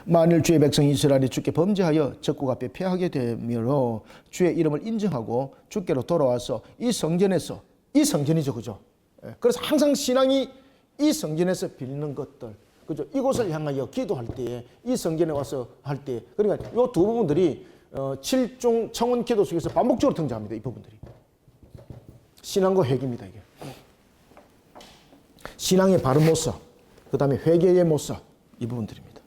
[SPEAKER 1] 만일 주의 백성 이스라엘이 주께 범죄하여 적국 앞에 패하게 되므로 주의 이름을 인정하고 주께로 돌아와서 이 성전에서, 이 성전이죠, 그죠? 그래서 항상 신앙이 이 성전에서 빌는 것들, 그죠? 이곳을 향하여 기도할 때에, 이 성전에 와서 할 때, 그러니까 이 두 부분들이 7중 청원 기도 속에서 반복적으로 등장합니다. 이 부분들이 신앙과 회개입니다. 이게 신앙의 바른 모습, 그 다음에 회개의 모습, 이 부분들입니다.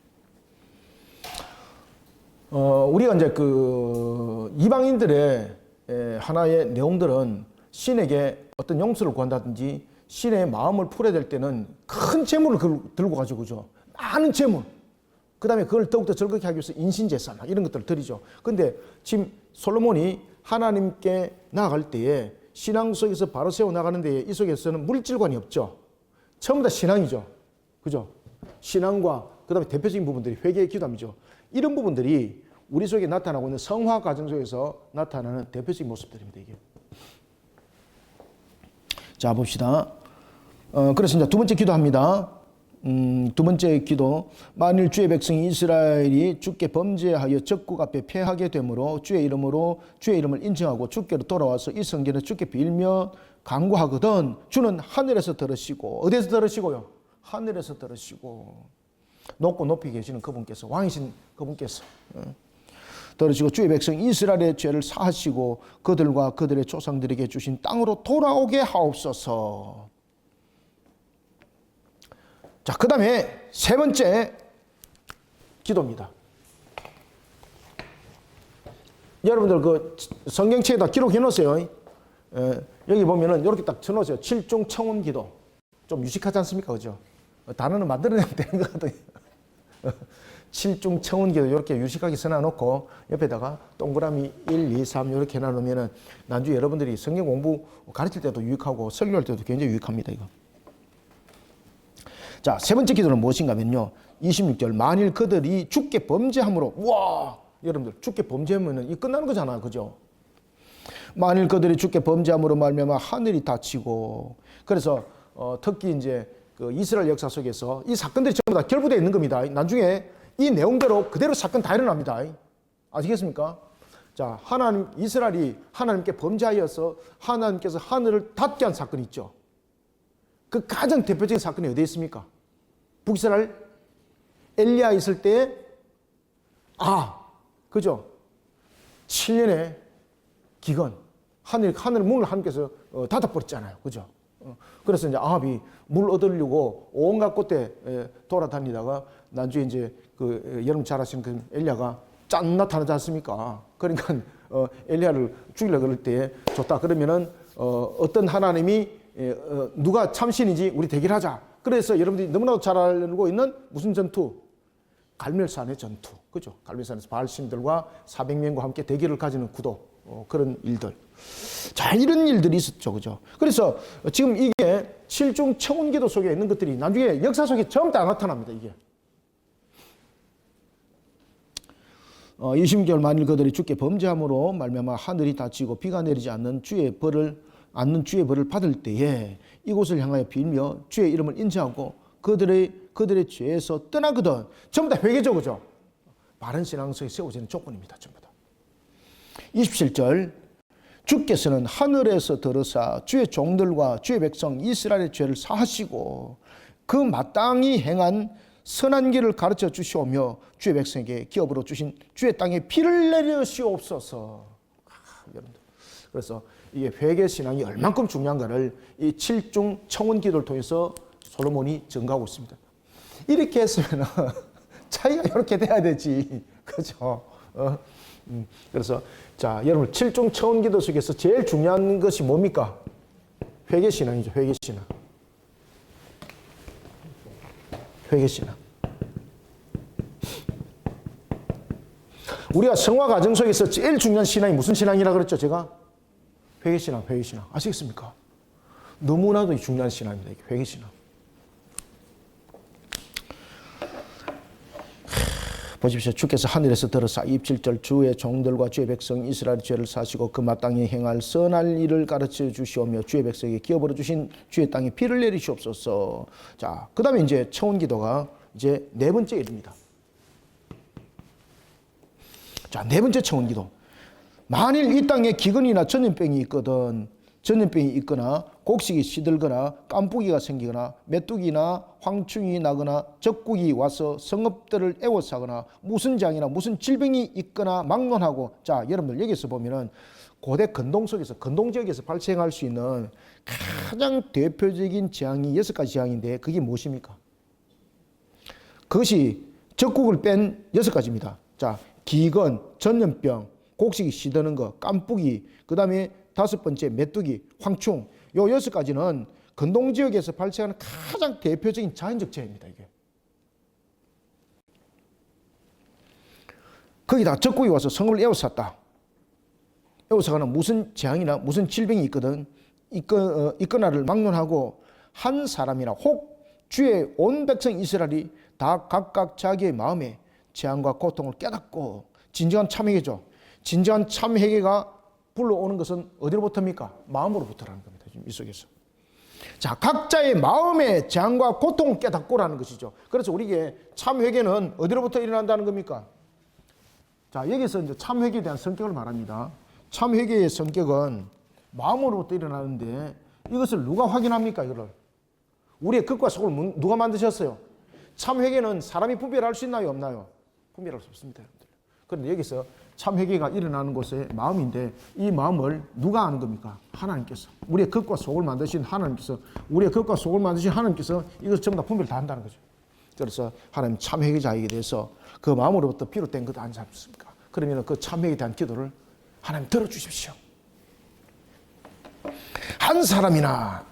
[SPEAKER 1] 우리가 이제 그 이방인들의 하나의 내용들은 신에게 어떤 용서를 구한다든지 신의 마음을 풀어야 될 때는 큰 재물을 들고 가지고, 그죠? 많은 재물. 그 다음에 그걸 더욱더 즐겁게 하기 위해서 인신제사 이런 것들을 드리죠. 근데 지금 솔로몬이 하나님께 나아갈 때에 신앙 속에서 바로 세워나가는 데에 이 속에서는 물질관이 없죠. 전부 다 신앙이죠. 그죠? 신앙과 그 다음에 대표적인 부분들이 회개의 기도함이죠. 이런 부분들이 우리 속에 나타나고 있는 성화 과정 속에서 나타나는 대표적인 모습들입니다. 이게. 자, 봅시다. 그래서 이제 두 번째 기도합니다. 두 번째 기도. 만일 주의 백성이 이스라엘이 주께 범죄하여 적국 앞에 패하게 되므로 주의 이름을 인정하고 주께로 돌아와서 이 성전에 주께 빌며 간구하거든 주는 하늘에서 들으시고, 어디에서 들으시고요? 하늘에서 들으시고, 높고 높이 계시는 그분께서, 왕이신 그분께서 들으시고 주의 백성 이스라엘의 죄를 사하시고 그들과 그들의 조상들에게 주신 땅으로 돌아오게 하옵소서. 자, 그 다음에 세 번째 기도입니다. 여러분들 그 성경책에다 기록해 놓으세요. 여기 보면은 이렇게 딱 쳐놓으세요. 7중 청운 기도. 좀 유식하지 않습니까? 그죠? 단어는 만들어내면 되는 거거든요. 7중 청운 기도 이렇게 유식하게 써놔놓고 옆에다가 동그라미 1, 2, 3 이렇게 해놔놓으면은 나중에 여러분들이 성경 공부 가르칠 때도 유익하고 설교할 때도 굉장히 유익합니다. 이거. 자, 세 번째 기도는 무엇인가 하면요. 26절. 만일 그들이 주께 범죄함으로, 와, 여러분들 주께 범죄하면은 이 끝나는 거잖아요. 그죠? 만일 그들이 주께 범죄함으로 말미암아 하늘이 닫히고, 그래서 특히 이제 그 이스라엘 역사 속에서 이 사건들이 전부 다 결부되어 있는 겁니다. 나중에 이 내용대로 그대로 사건 다 일어납니다. 아시겠습니까? 자, 하나님, 이스라엘이 하나님께 범죄하여서 하나님께서 하늘을 닫게 한 사건이 있죠. 그 가장 대표적인 사건이 어디에 있습니까? 북이스라엘 엘리야 있을 때, 그죠? 7년의 기근, 하늘 문을 하나님께서 닫아버렸잖아요. 그죠? 그래서 이제 아합이 물 얻으려고 온갖 곳에 돌아다니다가 나중에 이제 그 여러분 잘 아시는 그 엘리야가 짠 나타나지 않습니까? 그러니까 엘리야를 죽이려고 그럴 때 좋다. 그러면은 어떤 하나님이 누가 참신인지 우리 대결하자. 그래서 여러분들이 너무나도 잘 알고 있는 무슨 전투? 갈멜산의 전투. 그죠? 갈멜산에서 바알신들과 400명과 함께 대결을 가지는 구도. 그런 일들. 자, 이런 일들이 있었죠. 그죠? 그래서 지금 이게 7중 청운기도 속에 있는 것들이 나중에 역사 속에 전부 다 나타납니다. 이게. 20절. 만일 그들이 주께 범죄함으로 말미암아 하늘이 닫히고 비가 내리지 않는 주의 벌을 받을 때에 이곳을 향하여 빌며 주의 이름을 인정하고 그들의 죄에서 떠나거든. 전부 다 회개죠. 그죠? 바른 신앙성이 세워지는 조건입니다. 전부 다. 27절. 주께서는 하늘에서 들으사 주의 종들과 주의 백성 이스라엘의 죄를 사하시고 그 마땅히 행한 선한 길을 가르쳐 주시오며 주의 백성에게 기업으로 주신 주의 땅에 피를 내려시옵소서. 여러분들. 그래서 이게 회개 신앙이 얼만큼 중요한가를 이 7중 청원 기도를 통해서 솔로몬이 증가하고 있습니다. 이렇게 했으면 차이가 이렇게 돼야 되지. 그죠? 그래서 자, 여러분 7중 청원 기도 속에서 제일 중요한 것이 뭡니까? 회개 신앙이죠. 회개 신앙. 회개 신앙. 우리가 성화 과정 속에서 제일 중요한 신앙이 무슨 신앙이라 그랬죠? 제가 회개 신앙, 회개 신앙. 아시겠습니까? 너무나도 중요한 신앙입니다. 이게 회개 신앙. 보십시오. 주께서 하늘에서 들으사 27절 주의 종들과 주의 백성 이스라엘 죄를 사시고 그 마땅히 행할 선할 일을 가르쳐 주시오며 주의 백성에게 기업으로 주신 주의 땅에 피를 내리시옵소서. 자, 그 다음에 이제 청원 기도가 이제 네 번째 일입니다. 자, 네 번째 청원 기도. 만일 이 땅에 기근이나 전염병이 있거나 곡식이 시들거나 깐부기가 생기거나 메뚜기나 황충이 나거나 적국이 와서 성읍들을 애워싸거나 무슨 장이나 무슨 질병이 있거나 막론하고, 자, 여러분들 여기서 보면은 고대 근동 속에서 근동 지역에서 발생할 수 있는 가장 대표적인 재앙이 6가지 재앙인데 그게 무엇입니까? 그것이 적국을 뺀 6가지입니다. 자, 기근, 전염병, 곡식이 시드는 거, 깐부기, 그 다음에 5번째 메뚜기, 황충. 요 6가지는 근동 지역에서 발생하는 가장 대표적인 자연적 재해입니다. 이게. 거기다 적국이 와서 성을 에워쌌다. 에워싸거나 무슨 재앙이나 무슨 질병이 있거나를 막론하고 한 사람이나 혹 주의 온 백성 이스라엘이 다 각각 자기의 마음에 재앙과 고통을 깨닫고 진정한 참회개죠. 진정한 참회개가 불러오는 것은 어디로부터입니까? 마음으로부터라는 겁니다. 지금 이 속에서. 자, 각자의 마음의 재앙과 고통을 깨닫고라는 것이죠. 그래서 우리에게 참회개는 어디로부터 일어난다는 겁니까? 자, 여기서 이제 참회개에 대한 성격을 말합니다. 참회개의 성격은 마음으로부터 일어나는데 이것을 누가 확인합니까? 이거를 우리의 겉과 속을 누가 만드셨어요? 참회개는 사람이 분별할 수 있나요? 없나요? 분별할 수 없습니다, 여러분들. 그런데 여기서 참회개가 일어나는 곳의 마음인데 이 마음을 누가 아는 겁니까? 하나님께서. 우리의 겉과 속을 만드신 하나님께서, 우리의 겉과 속을 만드신 하나님께서 이것을 전부 다 분별 다 한다는 거죠. 그래서 하나님 참회개자에게 대해서 그 마음으로부터 비롯된 것 아니지 않습니까? 그러면 그 참회에 대한 기도를 하나님 들어주십시오. 한 사람이나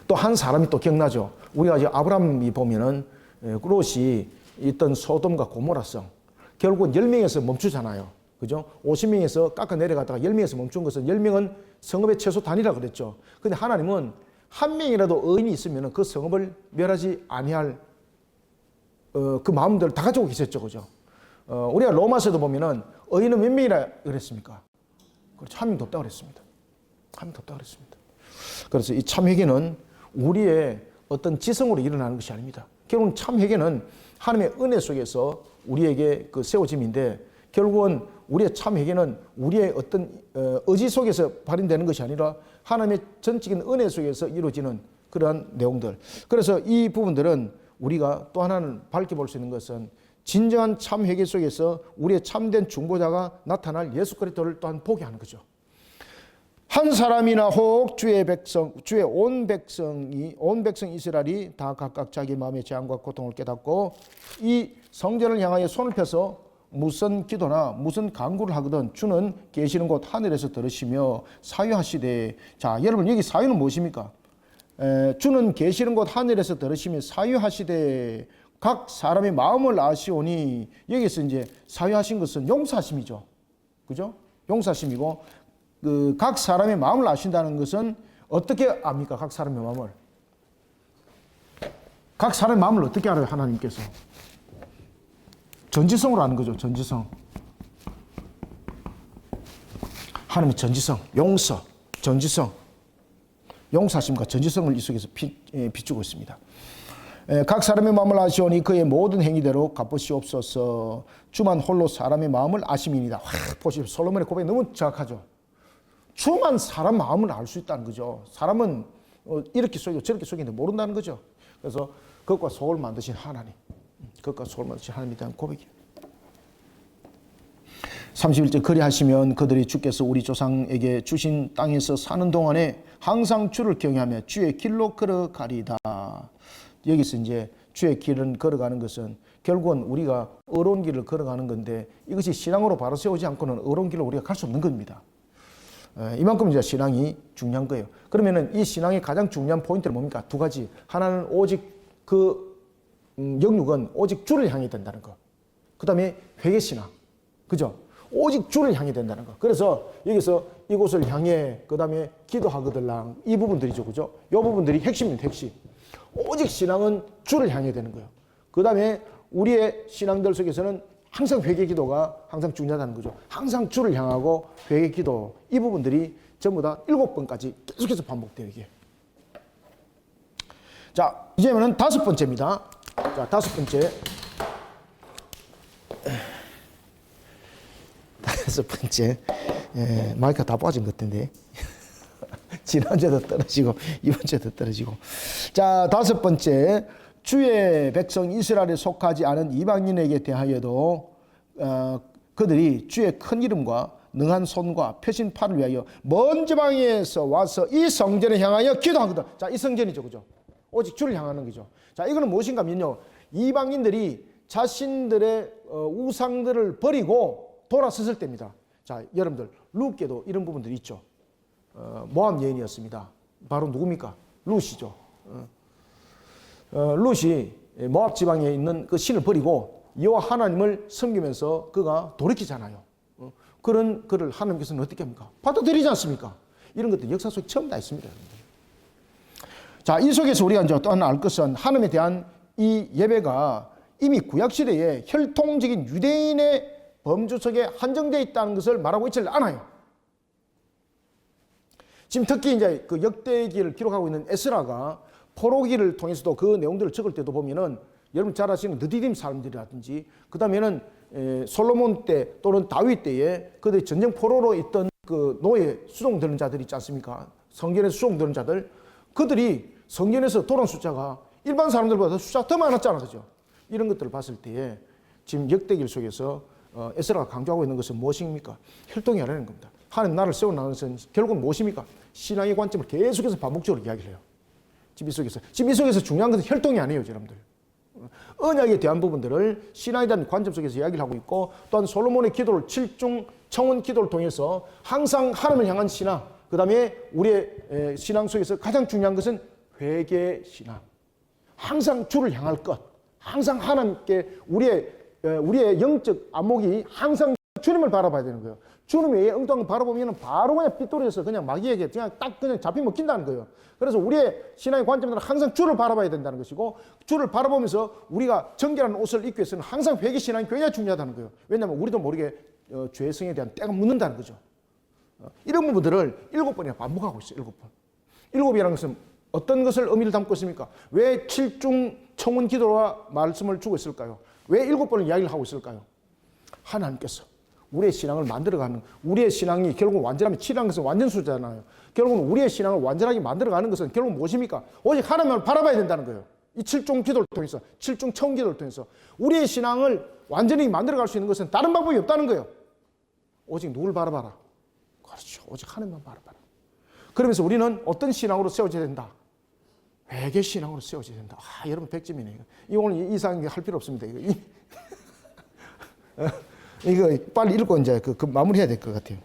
[SPEAKER 1] 또 한 사람이 또 기억나죠. 우리가 이제 아브라함이 보면은 롯이 있던 소돔과 고모라성 결국은 10명에서 멈추잖아요. 그죠? 50명에서 깎아 내려가다가 10명에서 멈춘 것은 10명은 성읍의 최소 단위라 그랬죠. 근데 하나님은 한 명이라도 의인이 있으면 그 성읍을 멸하지 아니할 그 마음들을 다 가지고 계셨죠. 그죠? 우리가 로마서도 보면은 의인은 몇 명이라 그랬습니까? 그렇죠. 한 명도 없다고 그랬습니다. 한 명도 없다고 그랬습니다. 그래서 이 참회개는 우리의 어떤 지성으로 일어나는 것이 아닙니다. 결국은 참회개는 하나님의 은혜 속에서 우리에게 그 세워짐인데 결국은 우리의 참회개는 우리의 어떤 의지 속에서 발현되는 것이 아니라 하나님의 전적인 은혜 속에서 이루어지는 그러한 내용들. 그래서 이 부분들은 우리가 또 하나는 밝혀볼 수 있는 것은 진정한 참회개 속에서 우리의 참된 중보자가 나타날 예수 그리스도를 또한 보게 하는 거죠. 한 사람이나 혹 주의 온 백성 이스라엘이 다 각각 자기 마음의 재앙과 고통을 깨닫고 이 성전을 향하여 손을 펴서 무슨 기도나 무슨 간구를 하거든 주는 계시는 곳 하늘에서 들으시며 사유하시되. 자, 여러분 여기 사유는 무엇입니까? 주는 계시는 곳 하늘에서 들으시며 사유하시되 각 사람의 마음을 아시오니. 여기서 이제 사유하신 것은 용서하심이죠. 그죠? 용서하심이고 각 사람의 마음을 아신다는 것은 어떻게 압니까? 각 사람의 마음을. 각 사람의 마음을 어떻게 알아요? 하나님께서. 전지성으로 아는 거죠. 전지성. 하나님의 전지성, 용서, 전지성, 용서하심과 전지성을 이 속에서 비추고 있습니다. 각 사람의 마음을 아시오니 그의 모든 행위대로 갚으시옵소서. 주만 홀로 사람의 마음을 아심이니이다. 보십시오. 솔로몬의 고백이 너무 정확하죠. 주만 사람 마음을 알 수 있다는 거죠. 사람은 이렇게 속이고 저렇게 속이는데 모른다는 거죠. 그래서 겉과 속을 만드신 하나님, 겉과 속을 만드신 하나님에 대한 고백이에요. 31절 그리하시면 그들이 주께서 우리 조상에게 주신 땅에서 사는 동안에 항상 주를 경외하며 주의 길로 걸어가리다. 여기서 이제 주의 길을 걸어가는 것은 결국은 우리가 어려운 길을 걸어가는 건데 이것이 신앙으로 바로 세우지 않고는 어려운 길을 우리가 갈 수 없는 겁니다. 이만큼 이제 신앙이 중요한 거예요. 그러면은 이 신앙의 가장 중요한 포인트는 뭡니까? 두 가지. 하나는 오직 그 영육은 오직 주를 향해 된다는 거. 그 다음에 회개신앙. 그죠? 오직 주를 향해 된다는 거. 그래서 여기서 이곳을 향해 그 다음에 기도하거들랑 이 부분들이죠. 그죠? 이 부분들이 핵심입니다. 핵심. 오직 신앙은 주를 향해 되는 거예요. 그 다음에 우리의 신앙들 속에서는 항상 회개 기도가 항상 중요하다는 거죠. 항상 주를 향하고 회개 기도 이 부분들이 전부 다 7번까지 계속해서 반복돼요. 이게. 자, 이제는 5번째입니다. 자, 5번째. 5번째. 마이크가 다 빠진 것 같은데. 지난주에도 떨어지고 이번 주에도 떨어지고. 자, 5번째. 주의 백성 이스라엘에 속하지 않은 이방인에게 대하여도 그들이 주의 큰 이름과 능한 손과 펴신 팔을 위하여 먼 지방에서 와서 이 성전을 향하여 기도하거든. 자, 이 성전이죠. 그죠? 오직 주를 향하는 거죠. 자, 이거는 무엇인가 하면요. 이방인들이 자신들의 우상들을 버리고 돌아섰을 때입니다. 자, 여러분들 룻께도 이런 부분들이 있죠. 모압 여인이었습니다. 바로 누굽니까? 룻이죠. 룻이 모압 지방에 있는 그 신을 버리고 여호와 하나님을 섬기면서 그가 돌이키잖아요. 그런 그를 하나님께서는 어떻게 합니까? 받아들이지 않습니까? 이런 것들 역사 속에 처음 다 있습니다. 자, 이 속에서 우리가 이제 또 하나 알 것은 하나님에 대한 이 예배가 이미 구약시대에 혈통적인 유대인의 범주 속에 한정되어 있다는 것을 말하고 있지 않아요. 지금 특히 이제 그 역대기를 기록하고 있는 에스라가 포로기를 통해서도 그 내용들을 적을 때도 보면은 여러분 잘 아시는 느디딤 사람들이라든지 그 다음에는 솔로몬 때 또는 다윗 때에 그들이 전쟁 포로로 있던 그 노예 수종되는 자들이 있지 않습니까? 성전에서 수종되는 자들 그들이 성전에서 돌아온 숫자가 일반 사람들보다 숫자가 더 많았잖아, 그죠? 이런 것들을 봤을 때에 지금 역대기 속에서 에스라가 강조하고 있는 것은 무엇입니까? 혈통이 아니라는 겁니다. 하나님 나라를 세워나가는 것은 결국은 무엇입니까? 신앙의 관점을 계속해서 반복적으로 이야기를 해요. 지금 이 속에서 중요한 것은 혈통이 아니에요, 여러분들. 언약에 대한 부분들을 신앙에 대한 관점 속에서 이야기를 하고 있고 또한 솔로몬의 기도를 7중 청원 기도를 통해서 항상 하나님을 향한 신앙 그 다음에 우리의 신앙 속에서 가장 중요한 것은 회개 신앙 항상 주를 향할 것 항상 하나님께 우리의 영적 안목이 항상 주님을 바라봐야 되는 거예요. 주님 외에 엉뚱한 거 바라보면 바로 그냥 삐뚤어져서 그냥 마귀에게 그냥 잡히 먹힌다는 거예요. 그래서 우리의 신앙의 관점들은 항상 주를 바라봐야 된다는 것이고 주를 바라보면서 우리가 정결한 옷을 입기 위해서는 항상 회개 신앙이 굉장히 중요하다는 거예요. 왜냐하면 우리도 모르게 죄성에 대한 때가 묻는다는 거죠. 이런 부분들을 7번이나 반복하고 있어요. 7번. 7이라는 것은 어떤 것을 의미를 담고 있습니까? 왜 7중 청원 기도와 말씀을 주고 있을까요? 왜 7번을 이야기를 하고 있을까요? 하나님께서 우리의 신앙을 만들어가는 우리의 신앙이 결국 완전하면 7이라는 것은 완전수잖아요. 결국은 우리의 신앙을 완전하게 만들어가는 것은 결국 무엇입니까? 오직 하나님을 바라봐야 된다는 거예요. 이 7중 기도를 통해서 7중 청원 기도를 통해서 우리의 신앙을 완전히 만들어갈 수 있는 것은 다른 방법이 없다는 거예요. 오직 누굴 바라봐라? 그렇죠. 오직 하나님만 바라봐라. 그러면서 우리는 어떤 신앙으로 세워져야 된다? 회개 신앙으로 세워져야 된다. 여러분 100점이네. 이거 오늘 이상 할 필요 없습니다. 이거 빨리 읽고 이제 그 마무리해야 될 것 같아요.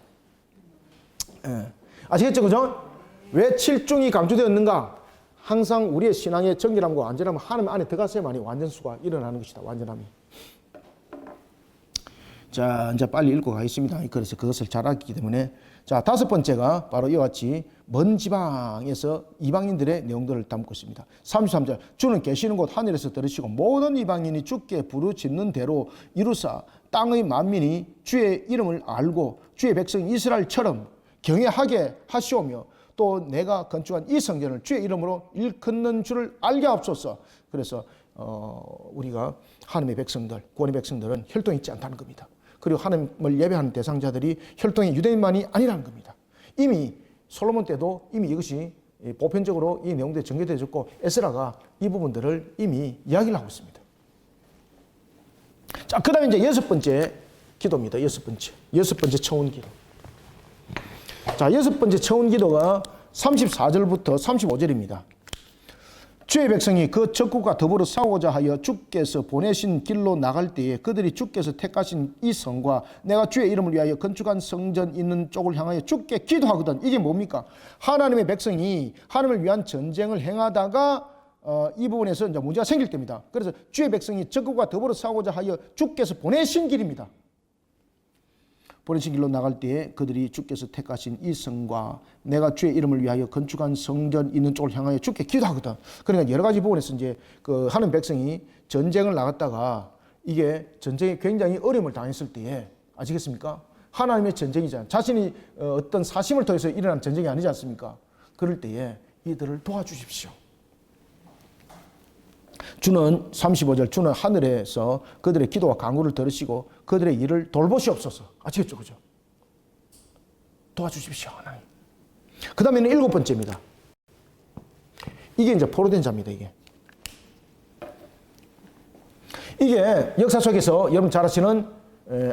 [SPEAKER 1] 아시겠죠, 그죠? 왜 7중이 강조되었는가? 항상 우리의 신앙의 정결함과 완전함은 하나님 안에 들어가서야만이 완전수가 일어나는 것이다. 완전함이. 자, 이제 빨리 읽고 가겠습니다. 그래서 그것을 잘 알기 때문에. 자, 5번째가 바로 이와 같이 먼 지방에서 이방인들의 내용들을 담고 있습니다. 33절. 주는 계시는 곳 하늘에서 들으시고 모든 이방인이 주께 부르짖는 대로 이루사 땅의 만민이 주의 이름을 알고 주의 백성 이스라엘처럼 경외하게 하시오며 또 내가 건축한 이 성전을 주의 이름으로 일컫는 줄을 알게 하옵소서. 그래서 우리가 하나님의 백성들, 구원의 백성들은 혈통이 있지 않다는 겁니다. 그리고 하나님을 예배하는 대상자들이 혈통의 유대인만이 아니라는 겁니다. 이미 솔로몬 때도 이미 이것이 보편적으로 이 내용들이 전개되어졌고 에스라가 이 부분들을 이미 이야기를 하고 있습니다. 자, 그 다음에 이제 6번째 기도입니다. 6번째 청원 기도. 자, 6번째 청원 기도가 34절부터 35절입니다. 주의 백성이 그 적국과 더불어 싸우고자 하여 주께서 보내신 길로 나갈 때에 그들이 주께서 택하신 이 성과 내가 주의 이름을 위하여 건축한 성전 있는 쪽을 향하여 주께 기도하거든. 이게 뭡니까? 하나님의 백성이 하나님을 위한 전쟁을 행하다가 이 부분에서 이제 문제가 생길 때입니다. 그래서 주의 백성이 적국과 더불어 싸우고자 하여 주께서 보내신 길입니다. 보내신 길로 나갈 때에 그들이 주께서 택하신 이 성과 내가 주의 이름을 위하여 건축한 성전 있는 쪽을 향하여 주께 기도하거든. 그러니까 여러 가지 부분에서 이제 그 하는 백성이 전쟁을 나갔다가 이게 전쟁에 굉장히 어려움을 당했을 때에 아시겠습니까? 하나님의 전쟁이잖아요. 자신이 어떤 사심을 통해서 일어난 전쟁이 아니지 않습니까? 그럴 때에 이들을 도와주십시오. 주는 35절 주는 하늘에서 그들의 기도와 간구를 들으시고 그들의 일을 돌보시옵소서. 아시겠죠? 그죠? 도와주십시오. 하나님. 그 다음에는 7번째입니다. 이게 이제 포로된 자입니다. 이게 역사 속에서 여러분 잘 아시는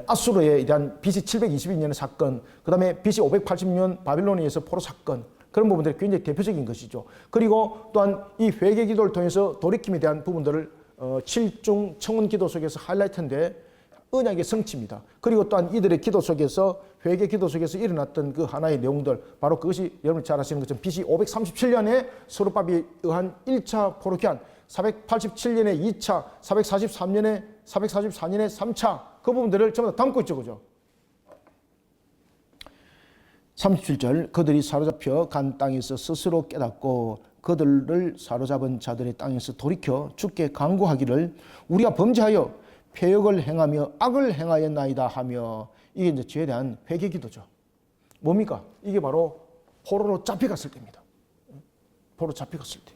[SPEAKER 1] 아수르에 대한 BC 722년의 사건, 그 다음에 BC 580년 바빌론에 의해서 포로 사건, 그런 부분들이 굉장히 대표적인 것이죠. 그리고 또한 이 회개 기도를 통해서 돌이킴에 대한 부분들을 7중 청원 기도 속에서 하이라이트인데 언약의 성취입니다. 그리고 또한 이들의 기도 속에서 회개 기도 속에서 일어났던 그 하나의 내용들, 바로 그것이 여러분 잘 아시는 것처럼 BC 537년에 서룹밥에 의한 1차 포로기한, 487년에 2차, 444년에 3차 그 부분들을 전부 다 담고 있죠. 그죠? 37절 그들이 사로잡혀 간 땅에서 스스로 깨닫고 그들을 사로잡은 자들의 땅에서 돌이켜 주께 간구하기를 우리가 범죄하여 패역을 행하며 악을 행하였나이다 하며 이게 이제 죄에 대한 회개 기도죠. 뭡니까? 이게 바로 포로로 잡혀갔을 때입니다. 포로 잡혀갔을 때.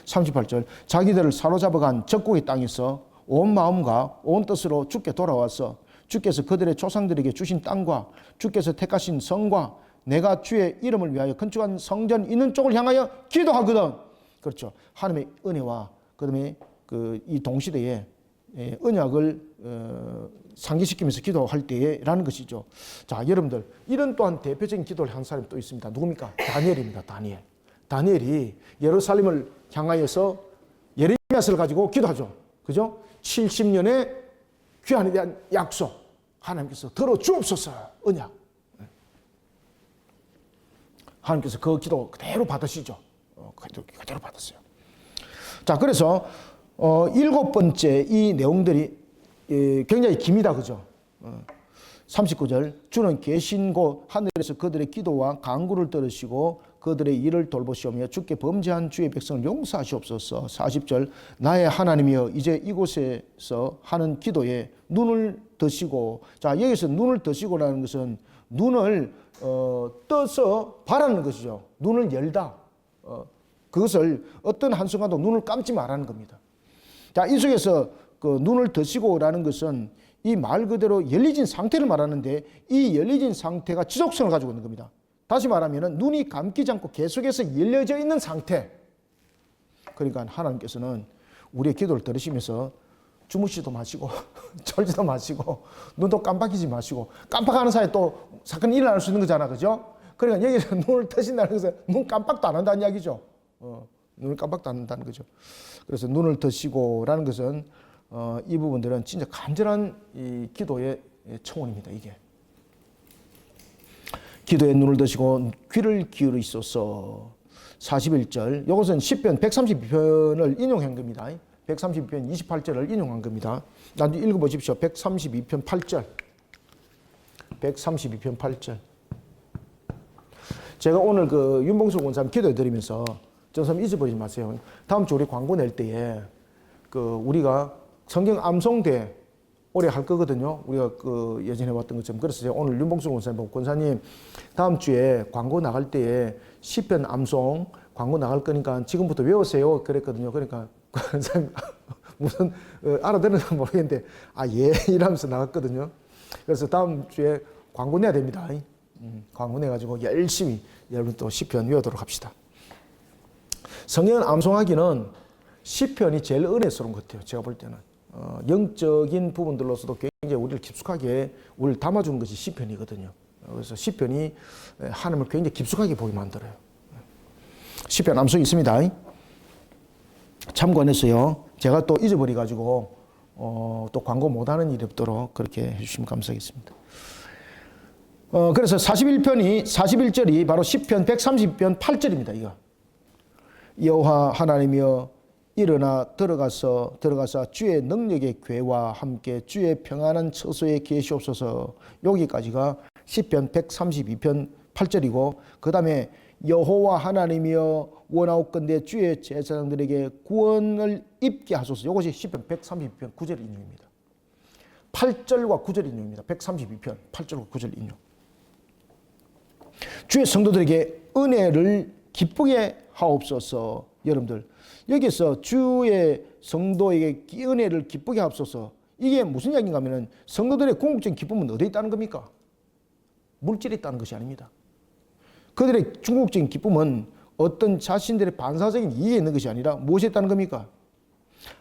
[SPEAKER 1] 38절 자기들을 사로잡아간 적국의 땅에서 온 마음과 온 뜻으로 주께 돌아와서 주께서 그들의 조상들에게 주신 땅과 주께서 택하신 성과 내가 주의 이름을 위하여 건축한 성전 있는 쪽을 향하여 기도하거든. 그렇죠. 하나님의 은혜와 그다음에 이 동시대에 언약을 상기시키면서 기도할 때라는 것이죠. 자, 여러분들 이런 또한 대표적인 기도를 한 사람이 또 있습니다. 누굽니까? 다니엘입니다. 다니엘. 다니엘이 예루살렘을 향하여서 예레미야서를 가지고 기도하죠. 그죠? 70년의 귀환에 대한 약속 하나님께서 들어주옵소서 언약. 하나님께서 그 기도 그대로 받으시죠. 그대로 받았어요. 자, 그래서 7번째 이 내용들이 굉장히 깁니다. 그죠? 39절 주는 계신 곳 하늘에서 그들의 기도와 간구를 들으시고 그들의 일을 돌보시오며 주께 범죄한 주의 백성을 용서하시옵소서. 40절 나의 하나님이여 이제 이곳에서 하는 기도에 눈을 드시고, 자, 여기서 눈을 드시고라는 것은 눈을 떠서 바라는 것이죠. 눈을 열다. 그것을 어떤 한순간도 눈을 감지 말라는 겁니다. 자, 이 속에서 그 눈을 드시고라는 것은 이 말 그대로 열리진 상태를 말하는데 이 열리진 상태가 지속성을 가지고 있는 겁니다. 다시 말하면 눈이 감기지 않고 계속해서 열려져 있는 상태. 그러니까 하나님께서는 우리의 기도를 들으시면서 주무시지도 마시고 졸지도 마시고 눈도 깜빡이지 마시고 깜빡하는 사이에 또 사건이 일어날 수 있는 거잖아. 그죠? 그러니까 여기서 눈을 뜨신다는 것은 눈 깜빡도 안 한다는 이야기죠. 눈을 깜빡도 안 한다는 거죠. 그래서 눈을 뜨시고라는 것은 이 부분들은 진짜 간절한 이 기도의 청원입니다. 이게 기도에 눈을 드시고 귀를 기울이소서. 41절 이것은 시편 132편을 인용한 겁니다. 132편 28절을 인용한 겁니다. 나도 읽어보십시오. 132편 8절 132편 8절 제가 오늘 그 윤봉수 권사님 기도해 드리면서 전선 잊어버리지 마세요. 다음 주 우리 광고 낼 때에 그 우리가 성경 암송대 올해 할 거거든요. 우리가 그 예전에 왔던 것처럼. 그래서 제가 오늘 윤봉수 권사님 보고 권사님 다음 주에 광고 나갈 때에 시편 암송 광고 나갈 거니까 지금부터 외우세요. 그랬거든요. 그러니까 권사님 무슨 알아듣는지 모르겠는데 예 이러면서 나갔거든요. 그래서 다음 주에 광고 내야 됩니다. 광고 내가지고 열심히 여러분 또 시편 외우도록 합시다. 성경 암송하기는 시편이 제일 은혜스러운 것 같아요. 제가 볼 때는. 영적인 부분들로서도 굉장히 우리를 깊숙하게 우리를 담아주는 것이 시편이거든요. 그래서 시편이 하나님을 굉장히 깊숙하게 보게 만들어요. 시편 암송이 있습니다. 참고해서요. 제가 또 잊어버려가지고 또 광고 못하는 일이 없도록 그렇게 해주시면 감사하겠습니다. 그래서 41절이 바로 시편 130편 8절입니다. 이거. 여호와 하나님이여 일어나 들어가서 주의 능력의 궤와 함께 주의 평안한 처소에 계시옵소서. 여기까지가 시편 132편 8절이고 그 다음에 여호와 하나님이여 원하옵건대 주의 제사장들에게 구원을 입게 하소서. 이것이 시편 132편 9절 인용입니다. 8절과 9절 인용입니다. 132편 8절과 9절 인용. 주의 성도들에게 은혜를 기쁘게 하옵소서. 여러분들 여기서 주의 성도에게 은혜를 기쁘게 하옵소서. 이게 무슨 이야기인가 하면 성도들의 궁극적인 기쁨은 어디에 있다는 겁니까? 물질에 있다는 것이 아닙니다. 그들의 궁극적인 기쁨은 어떤 자신들의 반사적인 이익에 있는 것이 아니라 무엇에 있다는 겁니까?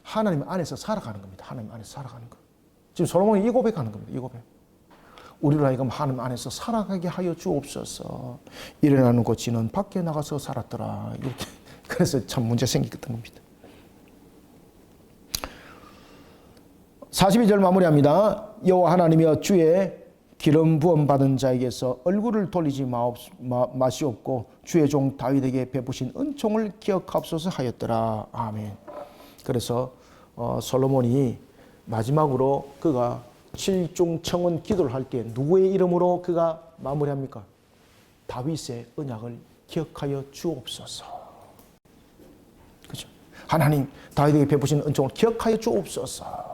[SPEAKER 1] 하나님 안에서 살아가는 겁니다. 하나님 안에서 살아가는 것. 지금 솔로몬이 이 고백하는 겁니다. 이 고백. 우리를 하여금 하나님 안에서 살아가게 하여 주옵소서. 일어나는 고치는 밖에 나가서 살았더라. 이렇게. 그래서 참 문제 생겼던 겁니다. 42절 마무리합니다. 여호와 하나님이여 주의 기름 부음 받은 자에게서 얼굴을 돌리지 마시옵고 주의 종 다윗에게 베푸신 은총을 기억하옵소서 하였더라. 아멘. 그래서 솔로몬이 마지막으로 그가 7중 청원 기도를 할 때 누구의 이름으로 그가 마무리합니까? 다윗의 언약을 기억하여 주옵소서. 그죠? 하나님 다윗에게 베푸신 은총을 기억하여 주옵소서.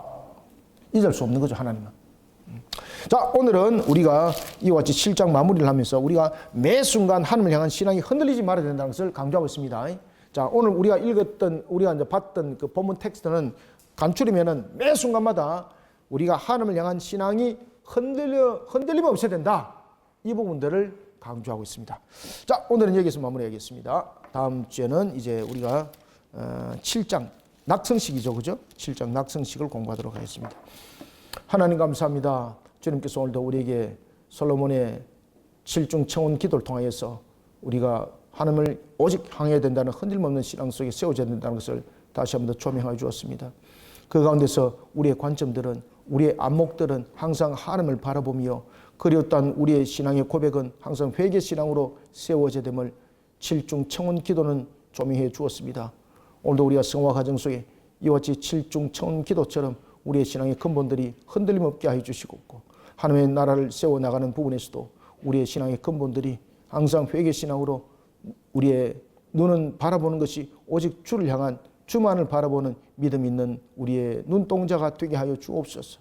[SPEAKER 1] 잊을 수 없는 거죠, 하나님은. 자, 오늘은 우리가 이와 같이 7장 마무리를 하면서 우리가 매 순간 하나님을 향한 신앙이 흔들리지 말아야 된다는 것을 강조하고 있습니다. 자, 오늘 우리가 읽었던, 우리가 이제 봤던 그 본문 텍스트는 간추리면은 매 순간마다 우리가 하나님을 향한 신앙이 흔들림 없어야 된다. 이 부분들을 강조하고 있습니다. 자, 오늘은 여기서 마무리하겠습니다. 다음 주에는 이제 우리가 7장 낙성식이죠, 그죠? 7장 낙성식을 공부하도록 하겠습니다. 하나님 감사합니다. 주님께서 오늘도 우리에게 솔로몬의 7중 청원 기도를 통하여서 우리가 하나님을 오직 향해야 된다는 흔들림 없는 신앙 속에 세워져야 된다는 것을 다시 한 번 더 조명하여 주었습니다. 그 가운데서 우리의 관점들은, 우리의 안목들은 항상 하나님을 바라보며 그리웠던 우리의 신앙의 고백은 항상 회개 신앙으로 세워져야 됨을 7중 청원 기도는 조명해 주었습니다. 오늘도 우리가 성화 과정 속에 이와 같이 7중 청원 기도처럼 우리의 신앙의 근본들이 흔들림 없게 하여 주시고, 하나님의 나라를 세워나가는 부분에서도 우리의 신앙의 근본들이 항상 회개 신앙으로 우리의 눈은 바라보는 것이 오직 주를 향한, 주만을 바라보는 믿음 있는 우리의 눈동자가 되게 하여 주옵소서.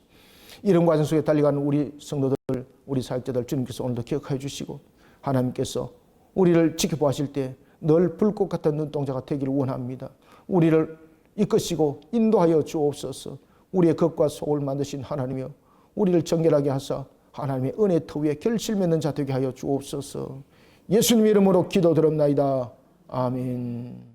[SPEAKER 1] 이런 과정 속에 달려가는 우리 성도들, 우리 사역자들 주님께서 오늘도 기억하여 주시고, 하나님께서 우리를 지켜보실 때 늘 불꽃 같은 눈동자가 되기를 원합니다. 우리를 이끄시고 인도하여 주옵소서. 우리의 겉과 속을 만드신 하나님이여, 우리를 정결하게 하사 하나님의 은혜 터 위에 결실 맺는 자 되게 하여 주옵소서. 예수님 이름으로 기도드립나이다. 아멘.